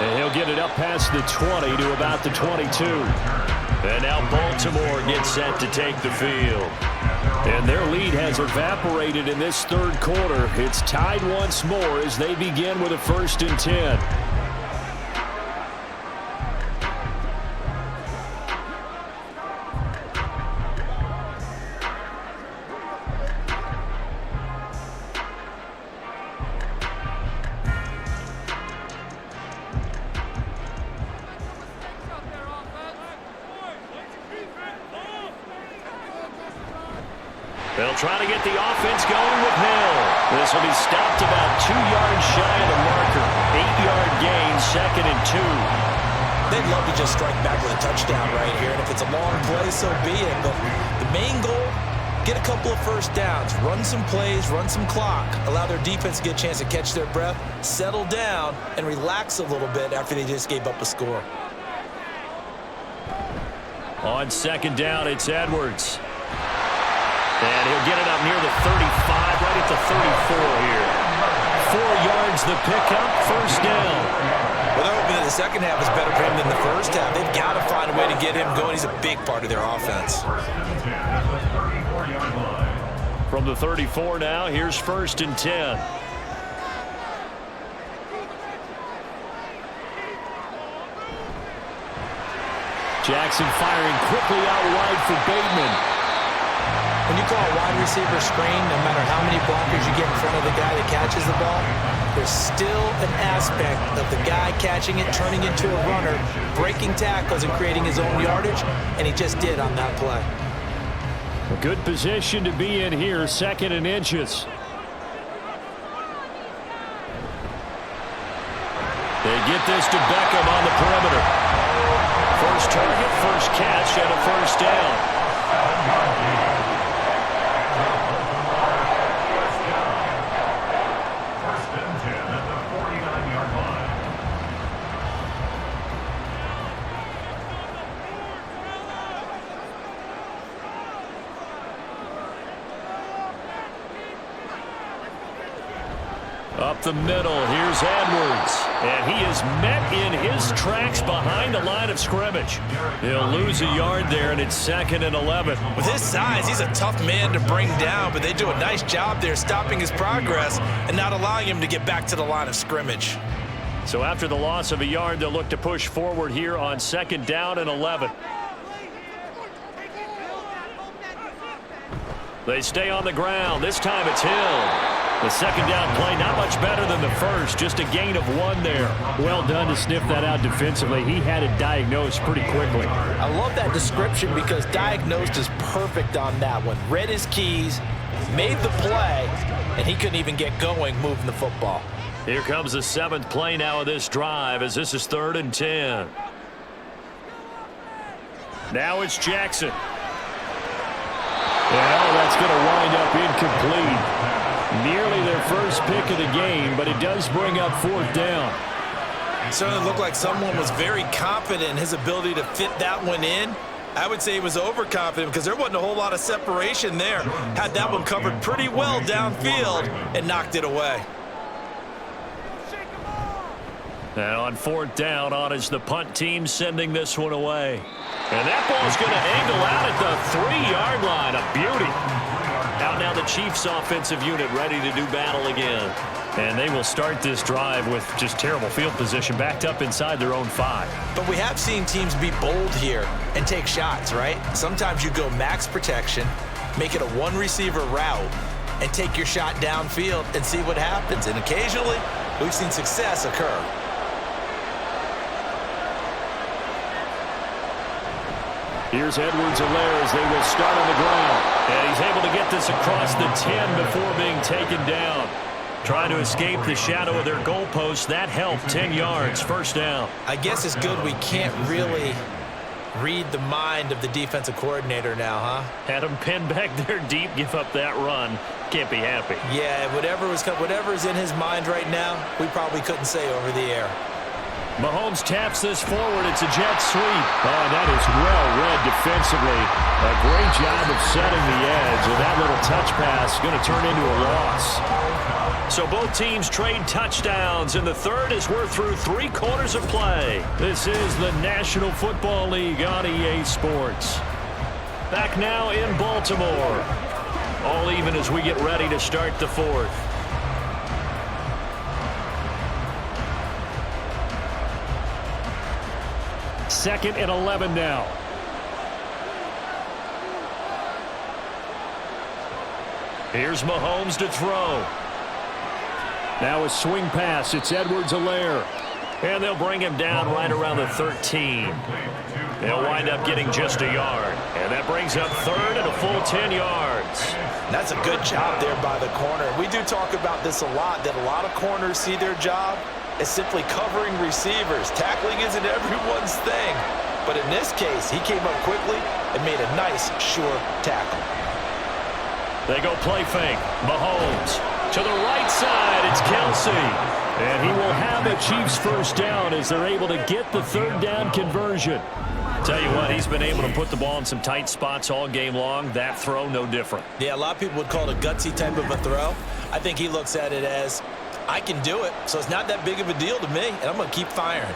And he'll get it up past the 20 to about the 22. And now Baltimore gets set to take the field. And their lead has evaporated in this third quarter. It's tied once more as they begin with a 1st and 10. They'll try to get the offense going with Hill. This will be stopped about 2 yards shy of the marker. 8-yard gain, 2nd and 2. They'd love to just strike back with a touchdown right here, and if it's a long play, so be it. But the main goal, get a couple of first downs, run some plays, run some clock, allow their defense to get a chance to catch their breath, settle down, and relax a little bit after they just gave up a score. On 2nd down, it's Edwards. And he'll get it up near the 35, right at the 34 here. 4 yards the pickup, 1st down. Well, they're hoping that the second half is better for him than the first half. They've got to find a way to get him going. He's a big part of their offense. From the 34 now, here's 1st and 10. Jackson firing quickly out wide for Bateman. When you call a wide receiver screen, no matter how many blockers you get in front of the guy that catches the ball, there's still an aspect of the guy catching it, turning into a runner, breaking tackles and creating his own yardage, and he just did on that play. A good position to be in here, 2nd and inches. They get this to Beckham on the perimeter. First target, first catch, and a 1st down. Up the middle, here's Edwards. And he is met in his tracks behind the line of scrimmage. He'll lose a yard there, and it's 2nd and 11. With his size, he's a tough man to bring down, but they do a nice job there stopping his progress and not allowing him to get back to the line of scrimmage. So after the loss of a yard, they'll look to push forward here on 2nd down and 11. They stay on the ground. This time it's Hill. The 2nd down play, not much better than the first, just a gain of 1 there. Well done to sniff that out defensively. He had it diagnosed pretty quickly. I love that description because diagnosed is perfect on that one. Read his keys, made the play, and he couldn't even get going moving the football. Here comes the 7th play now of this drive as this is 3rd and 10. Now it's Jackson. Well, that's going to wind up incomplete. Nearly their first pick of the game, but it does bring up 4th down. It certainly looked like someone was very confident in his ability to fit that one in. I would say he was overconfident because there wasn't a whole lot of separation there. Had that one covered pretty well downfield and knocked it away. And on 4th down, on is the punt team sending this one away. And that ball's going to angle out at the 3-yard line. A beauty. Out now the Chiefs offensive unit ready to do battle again. And they will start this drive with just terrible field position, backed up inside their own 5. But we have seen teams be bold here and take shots, right? Sometimes you go max protection, make it a one-receiver route, and take your shot downfield and see what happens. And occasionally, we've seen success occur. Here's Edwards-Helaire as they will start on the ground. And he's able to get this across the 10 before being taken down. Trying to escape the shadow of their goalpost. That helped. 10 yards, first down. I guess it's good we can't really read the mind of the defensive coordinator now, huh? Had him pinned back there deep, give up that run. Can't be happy. Yeah, whatever's in his mind right now, we probably couldn't say over the air. Mahomes taps this forward. It's a jet sweep. Oh, that is well read defensively. A great job of setting the edge, and that little touch pass is going to turn into a loss. So both teams trade touchdowns, and the third as we're through 3 quarters of play. This is the National Football League on EA Sports. Back now in Baltimore. All even as we get ready to start the fourth. Second and 11 now. Here's Mahomes to throw. Now a swing pass. It's Edwards-Helaire. And they'll bring him down right around the 13. They'll wind up getting just a yard. And that brings up third and a full 10 yards. That's a good job there by the corner. We do talk about this a lot, that a lot of corners see their job as simply covering receivers. Tackling isn't everyone's thing. But in this case, he came up quickly and made a nice, sure tackle. They go play fake. Mahomes to the right side. It's Kelsey. And he will have a Chiefs first down as they're able to get the third down conversion. Tell you what, he's been able to put the ball in some tight spots all game long. That throw, no different. Yeah, a lot of people would call it a gutsy type of a throw. I think he looks at it as, I can do it, so it's not that big of a deal to me, and I'm going to keep firing.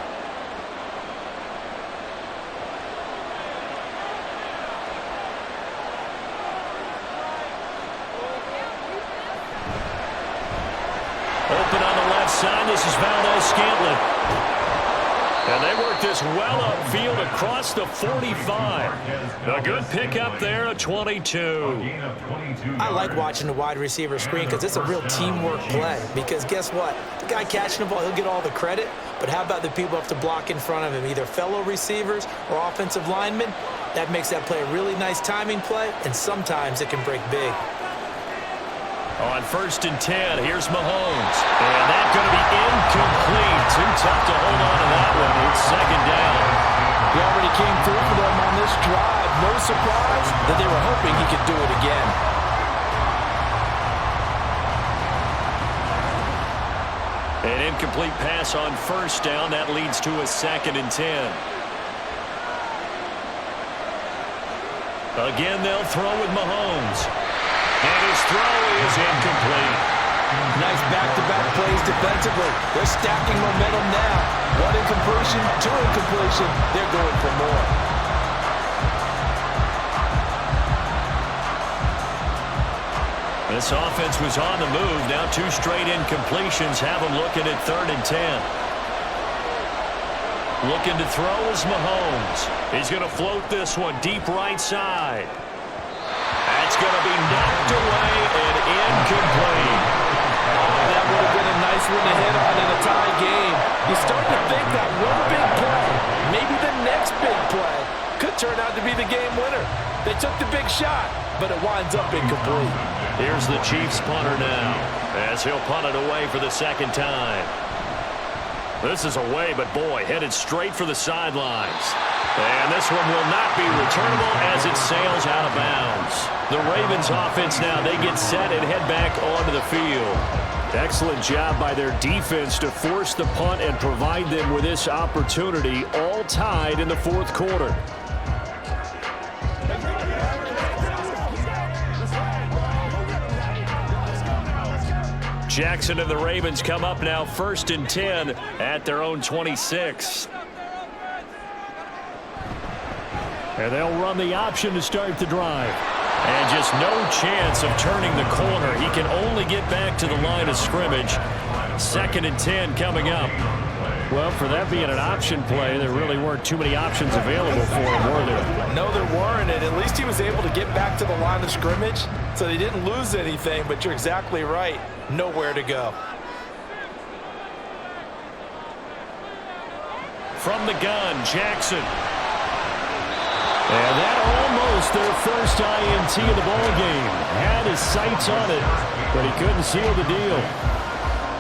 Open on the left side. This is Valdez-Scantling. And they work this well upfield across the 45. A good pickup there, a 22. I like watching the wide receiver screen because it's a real teamwork play. Because guess what? The guy catching the ball, he'll get all the credit. But how about the people who have to block in front of him, either fellow receivers or offensive linemen? That makes that play a really nice timing play, and sometimes it can break big. On 1st and 10, here's Mahomes. And that's going to be incomplete. Too tough to hold on to that one. It's second down. He already came through for them on this drive. No surprise that they were hoping he could do it again. An incomplete pass on 1st down. That leads to a 2nd and 10. Again, they'll throw with Mahomes. And his throw is incomplete. Nice back-to-back plays defensively. They're stacking momentum now. 1 incompletion, 2 incompletion. They're going for more. This offense was on the move. Now 2 straight incompletions have them looking at 3rd and 10. Looking to throw is Mahomes. He's going to float this one deep right side. That's going to be knocked away and incomplete. That would have been a nice one to hit on in a tie game. You start to think that one big play, maybe the next big play, could turn out to be the game winner. They took the big shot, but it winds up incomplete. Here's the Chiefs punter now, as he'll punt it away for the 2nd time. This is away, but boy, headed straight for the sidelines. And this one will not be returnable as it sails out of bounds. The Ravens offense now, they get set and head back onto the field. Excellent job by their defense to force the punt and provide them with this opportunity, all tied in the 4th quarter. Jackson and the Ravens come up now 1st and 10 at their own 26. And they'll run the option to start the drive. And just no chance of turning the corner. He can only get back to the line of scrimmage. 2nd and 10 coming up. Well, for that being an option play, there really weren't too many options available for him, were there? No, there weren't, and at least he was able to get back to the line of scrimmage, so they didn't lose anything, but you're exactly right. Nowhere to go. From the gun, Jackson. And that almost their first INT of the ball game. Had his sights on it, but he couldn't seal the deal.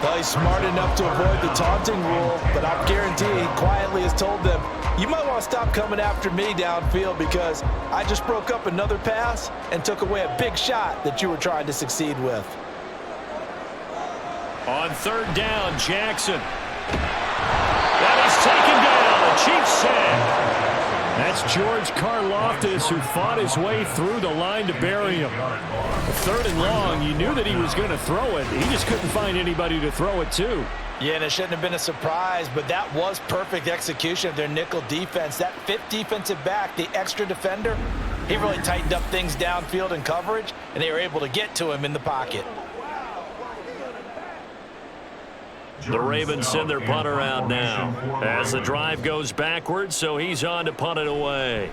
Well, he's smart enough to avoid the taunting rule, but I guarantee he quietly has told them, you might want to stop coming after me downfield because I just broke up another pass and took away a big shot that you were trying to succeed with. On 3rd down, Jackson. That is taken down. A Chiefs sack. That's George Karlaftis, who fought his way through the line to bury him. 3rd and long, you knew that he was going to throw it. He just couldn't find anybody to throw it to. Yeah, and it shouldn't have been a surprise, but that was perfect execution of their nickel defense. That 5th defensive back, the extra defender, he really tightened up things downfield in coverage, and they were able to get to him in the pocket. The Ravens send their punter out now as the drive goes backwards, so he's on to punt it away.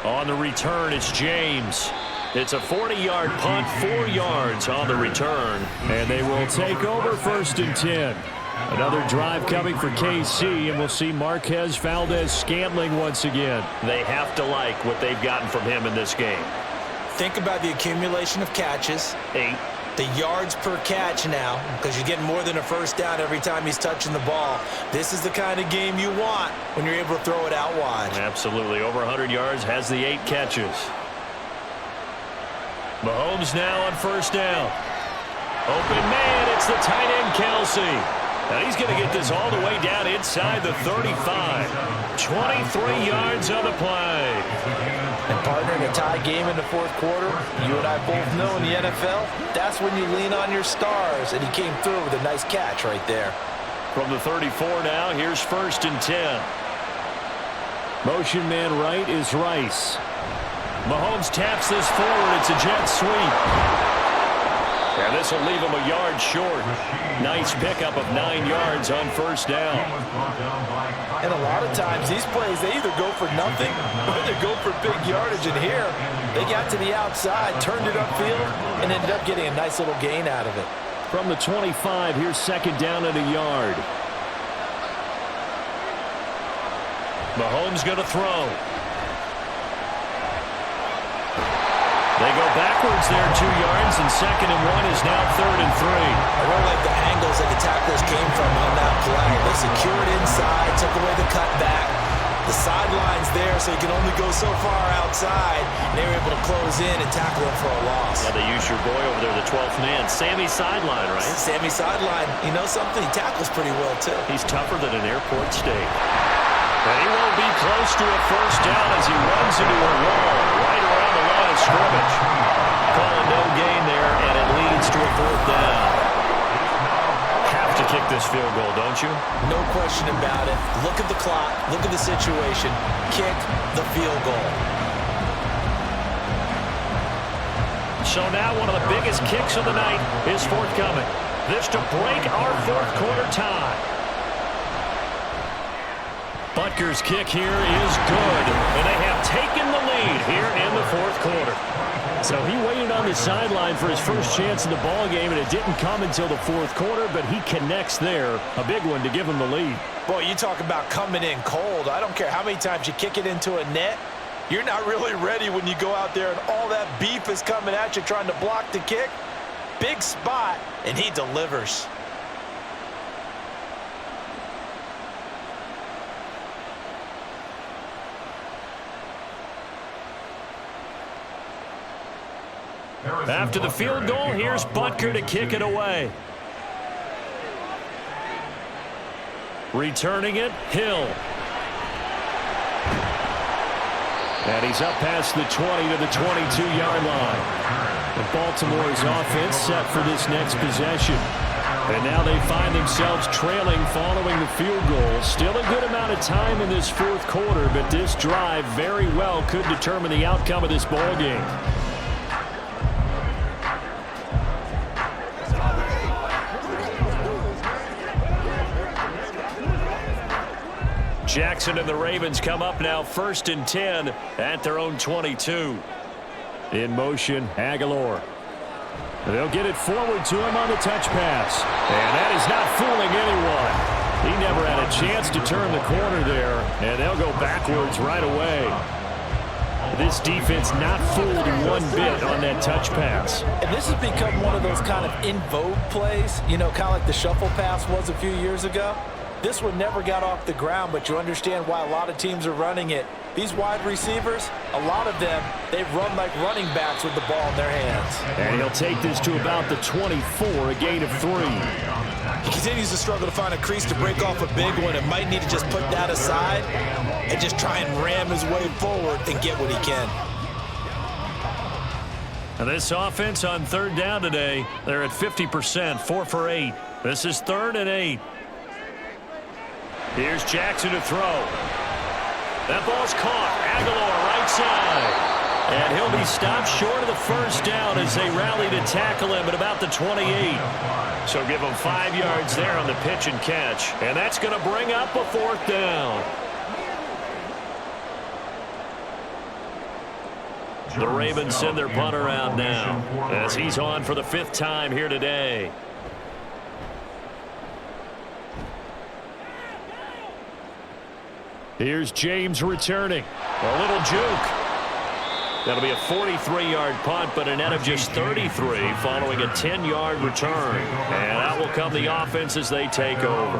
On the return, it's James. It's a 40-yard punt, 4 yards on the return, and they will take over 1st and 10. Another drive coming for KC, and we'll see Marquez Valdez-Scantling once again. They have to like what they've gotten from him in this game. Think about the accumulation of catches. 8. The yards per catch now, because you're getting more than a first down every time he's touching the ball. This is the kind of game you want when you're able to throw it out wide. Absolutely. Over 100 yards, has the 8 catches. Mahomes now on 1st down. Open man, it's the tight end Kelsey. Now he's going to get this all the way down inside the 35. 23 yards on the play. And partner, in a tie game in the 4th quarter, you and I both know in the NFL, that's when you lean on your stars, and he came through with a nice catch right there. From the 34 now, here's 1st and 10. Motion man right is Rice. Mahomes taps this forward. It's a jet sweep. And this will leave him a yard short. Nice pickup of 9 yards on 1st down. And a lot of times these plays, they either go for nothing or they go for big yardage. And here, they got to the outside, turned it upfield, and ended up getting a nice little gain out of it. From the 25, here's 2nd down and a yard. Mahomes going to throw. They go backwards there 2 yards, and 2nd and 1 is now 3rd and 3. I really like the angles that the tacklers came from on that play. They secured inside, took away the cutback. The sideline's there, so you can only go so far outside. And they were able to close in and tackle him for a loss. Yeah, they used your boy over there, the 12th man. Sammy Sideline, right? Sammy Sideline. You know something? He tackles pretty well, too. He's tougher than an airport steak. And he will be close to a first down as he runs into a wall right around the line of scrimmage. Calling no gain there, and it leads to a 4th down. Have to kick this field goal, don't you? No question about it. Look at the clock. Look at the situation. Kick the field goal. So now one of the biggest kicks of the night is forthcoming. This to break our 4th quarter tie. Butker's kick here is good, and they have taken the lead here in the 4th quarter. So he waited on the sideline for his first chance in the ball game, and it didn't come until the 4th quarter, but he connects there, a big one to give him the lead. Boy, you talk about coming in cold. I don't care how many times you kick it into a net. You're not really ready when you go out there and all that beef is coming at you trying to block the kick. Big spot, and he delivers. After the field goal, here's Butker to kick it away. Returning it, Hill. And he's up past the 20 to the 22-yard line. And Baltimore's offense set for this next possession. And now they find themselves trailing following the field goal. Still a good amount of time in this fourth quarter, but this drive very well could determine the outcome of this ball game. Jackson and the Ravens come up now 1st and 10 at their own 22. In motion, Aguilar. They'll get it forward to him on the touch pass. And that is not fooling anyone. He never had a chance to turn the corner there, and they'll go backwards right away. This defense not fooled one bit on that touch pass. And this has become one of those kind of in vogue plays, you know, kind of like the shuffle pass was a few years ago. This one never got off the ground, but you understand why a lot of teams are running it. These wide receivers, a lot of them, they run like running backs with the ball in their hands. And he'll take this to about the 24, a gain of 3. He continues to struggle to find a crease to break off a big one and might need to just put that aside and just try and ram his way forward and get what he can. And this offense on 3rd down today, they're at 50%, 4 for 8. This is 3rd and 8. Here's Jackson to throw. That ball's caught. Aguilar right side. And he'll be stopped short of the first down as they rally to tackle him at about the 28. So give him 5 yards there on the pitch and catch. And that's going to bring up a 4th down. The Ravens send their punter out now as he's on for the 5th time here today. Here's James returning. A little juke. That'll be a 43-yard punt, but a net of just 33 following a 10-yard return. And out will come the offense as they take over.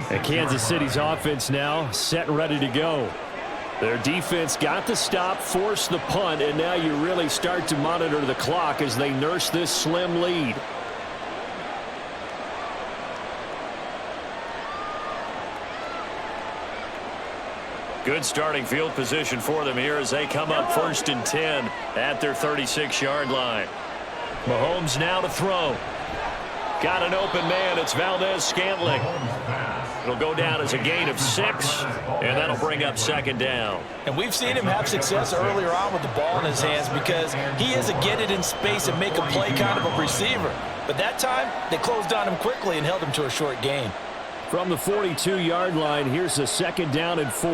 And Kansas City's offense now set and ready to go. Their defense got the stop, forced the punt, and now you really start to monitor the clock as they nurse this slim lead. Good starting field position for them here as they come up 1st and 10 at their 36-yard line. Mahomes now to throw. Got an open man. It's Valdez-Scantling. It'll go down as a gain of 6, and that'll bring up 2nd down. And we've seen him have success earlier on with the ball in his hands because he is a get it in space and make a play kind of a receiver. But that time, they closed on him quickly and held him to a short gain. From the 42-yard line, here's a 2nd down and 4.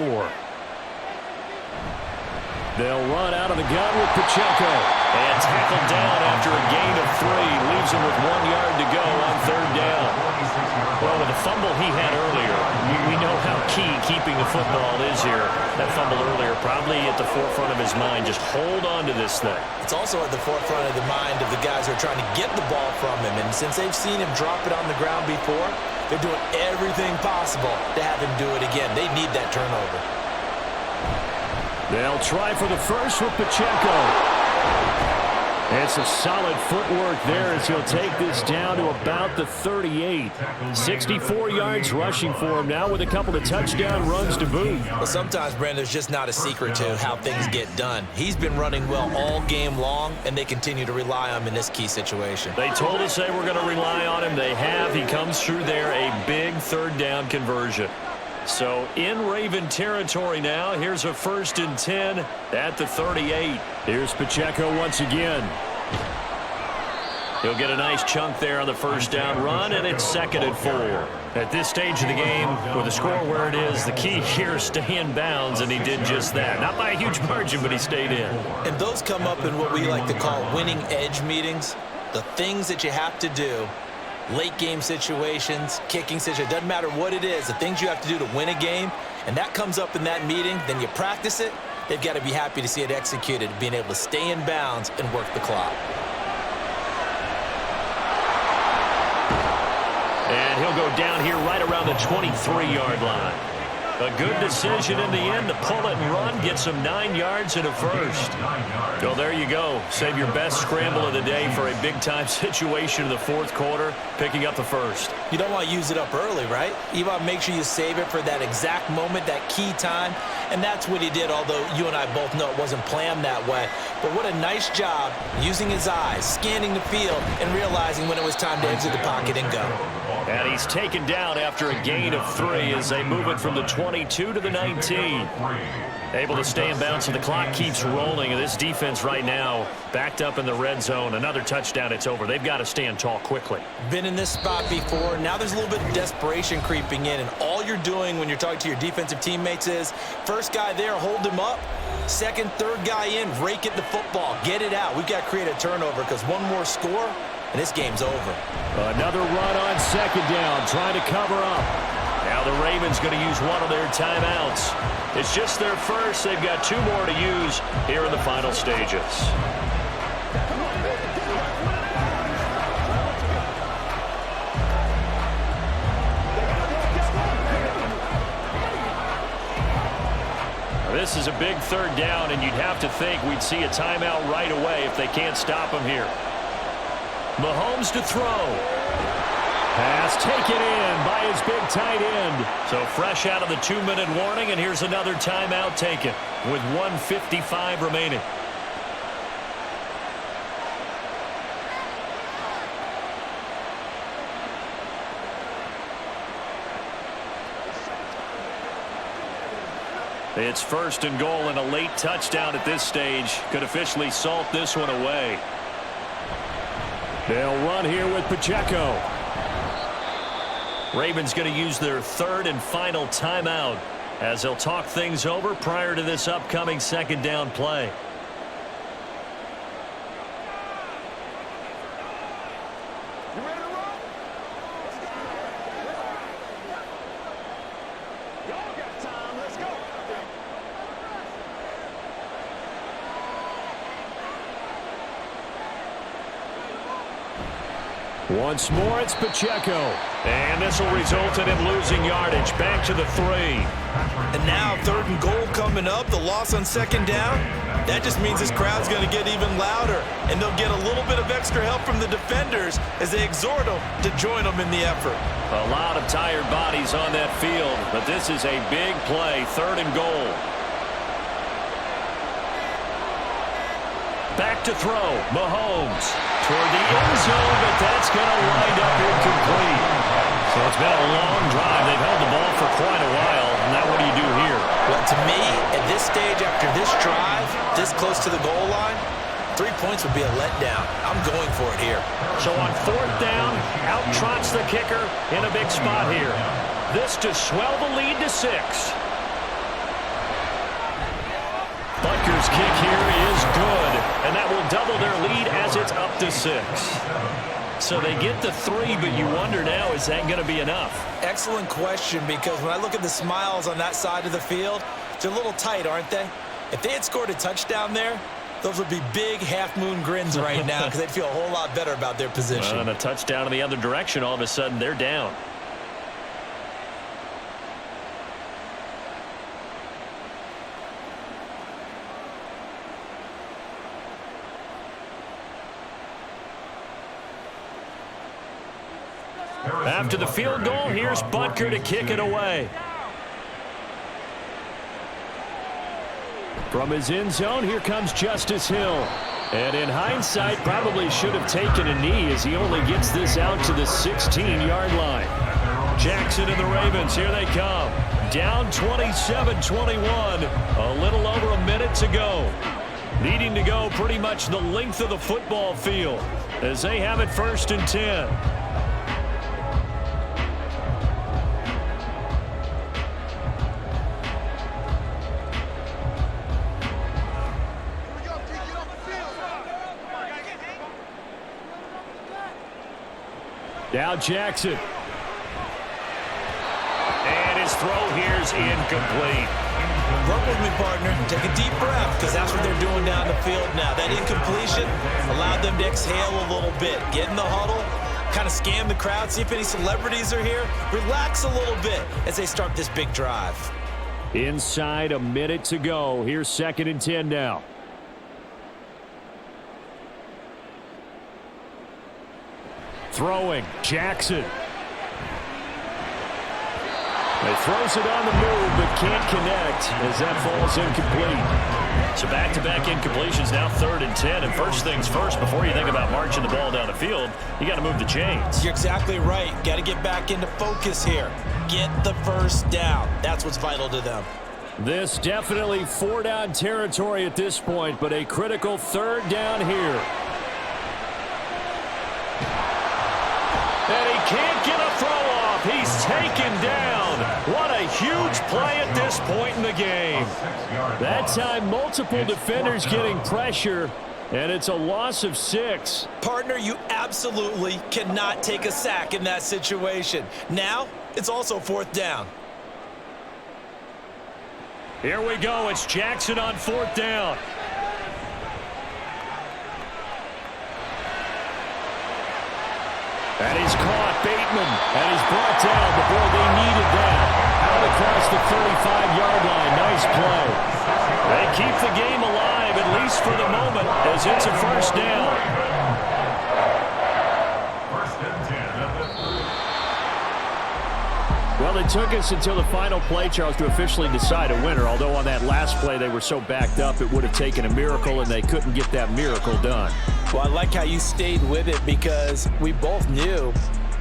They'll run out of the gun with Pacheco. And tackled down after a gain of 3. Leaves him with 1 yard to go on 3rd down. Well, with the fumble he had earlier, we know how key keeping the football is here. That fumble earlier probably at the forefront of his mind. Just hold on to this thing. It's also at the forefront of the mind of the guys who are trying to get the ball from him. And since they've seen him drop it on the ground before, they're doing everything possible to have him do it again. They need that turnover. They'll try for the first with Pacheco. It's a solid footwork there as he'll take this down to about the 38. 64 yards rushing for him now with a couple of touchdown runs to boot. Well, sometimes, Brandon, there's just not a secret to how things get done. He's been running well all game long, and they continue to rely on him in this key situation. They told us they were going to rely on him. They have. He comes through there, a big 3rd down conversion. So in Raven territory now. Here's a 1st and 10 at the 38. Here's Pacheco once again. He'll get a nice chunk there on the 1st down run, and it's 2nd and 4. At this stage of the game, with the score where it is, the key here is stay in bounds, and he did just that. Not by a huge margin, but he stayed in. And those come up in what we like to call winning edge meetings. The things that you have to do. Late game situations, kicking situations, doesn't matter what it is, the things you have to do to win a game, and that comes up in that meeting, then you practice it, they've got to be happy to see it executed, being able to stay in bounds and work the clock. And he'll go down here right around the 23-yard line. A good decision in the end to pull it and run, get some 9 yards and a first. Well, there you go. Save your best scramble of the day for a big-time situation in the 4th quarter, picking up the first. You don't want to use it up early, right? You want to make sure you save it for that exact moment, that key time. And that's what he did, although you and I both know it wasn't planned that way. But what a nice job using his eyes, scanning the field, and realizing when it was time to exit the pocket and go. And he's taken down after a gain of 3 as they move it from the 22 to the 19. Able to stay in bounds, and the clock keeps rolling. And this defense right now backed up in the red zone. Another touchdown, it's over. They've got to stand tall quickly. Been in this spot before. Now there's a little bit of desperation creeping in, and all you're doing when you're talking to your defensive teammates is first guy there, hold him up. Second, third guy in, rake at the football. Get it out. We've got to create a turnover because one more score, and this game's over. Another run on second down, trying to cover up. Now the Ravens going to use one of their timeouts. It's just their first. They've got 2 more to use here in the final stages. This is a big third down, and you'd have to think we'd see a timeout right away if they can't stop him here. Mahomes to throw. Pass taken in by his big tight end. So fresh out of the 2-minute warning, and here's another timeout taken with 1:55 remaining. It's 1st and goal, and a late touchdown at this stage could officially salt this one away. They'll run here with Pacheco. Ravens going to use their 3rd and final timeout as they'll talk things over prior to this upcoming second down play. Once more, it's Pacheco. And this will result in him losing yardage. Back to the 3. And now 3rd and goal coming up. The loss on second down. That just means this crowd's going to get even louder. And they'll get a little bit of extra help from the defenders as they exhort them to join them in the effort. A lot of tired bodies on that field. But this is a big play. 3rd and goal. Back to throw. Mahomes toward the end zone, but that's going to wind up incomplete. So it's been a long drive. They've held the ball for quite a while. Now what do you do here? Well, to me, at this stage, after this drive, this close to the goal line, 3 points would be a letdown. I'm going for it here. So on 4th down, out trots the kicker in a big spot here. This to swell the lead to 6. Butker's kick here is good, and that will double their lead as it's up to 6. So they get the 3, but you wonder now, is that going to be enough? Excellent question, because when I look at the smiles on that side of the field, they're a little tight, aren't they? If they had scored a touchdown there, those would be big half-moon grins right now because they'd feel a whole lot better about their position. And a touchdown in the other direction, all of a sudden they're down. After the field goal, here's Butker to kick it away. From his end zone, here comes Justice Hill. And in hindsight, probably should have taken a knee as he only gets this out to the 16-yard line. Jackson and the Ravens, here they come. Down 27-21, a little over a minute to go. Needing to go pretty much the length of the football field as they have it 1st and 10. Now Jackson. And his throw here's incomplete. Work with me, partner. Take a deep breath, because that's what they're doing down the field now. That incompletion allowed them to exhale a little bit. Get in the huddle, kind of scan the crowd, see if any celebrities are here. Relax a little bit as they start this big drive. Inside a minute to go. Here's 2nd and 10 now. Throwing, Jackson. He throws it on the move, but can't connect as that falls incomplete. So back-to-back incompletions, now 3rd and 10. And first things first, before you think about marching the ball down the field, you got to move the chains. You're exactly right. Got to get back into focus here. Get the first down. That's what's vital to them. This definitely 4-down territory at this point, but a critical 3rd down here. And he can't get a throw off. He's taken down. What a huge play at this point in the game. That time, multiple defenders getting pressure, and it's a loss of 6. Partner, you absolutely cannot take a sack in that situation. Now, it's also 4th down. Here we go. It's Jackson on 4th down. And he's caught, Bateman, and he's brought down. But boy, they needed that. Out across the 35-yard line. Nice play. They keep the game alive, at least for the moment, as it's a 1st down. 1st and 10 at the 30. Well, it took us until the final play, Charles, to officially decide a winner. Although on that last play they were so backed up, it would have taken a miracle, and they couldn't get that miracle done. Well, I like how you stayed with it because we both knew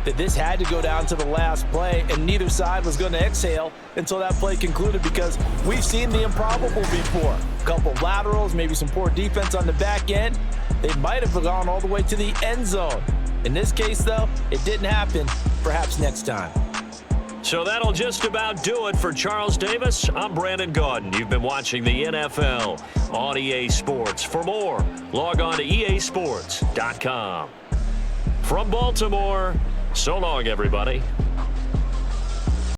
that this had to go down to the last play, and neither side was going to exhale until that play concluded because we've seen the improbable before. A couple laterals, maybe some poor defense on the back end. They might have gone all the way to the end zone. In this case, though, it didn't happen. Perhaps next time. So that'll just about do it for Charles Davis. I'm Brandon Gaudin. You've been watching the NFL on EA Sports. For more, log on to easports.com. From Baltimore, so long, everybody.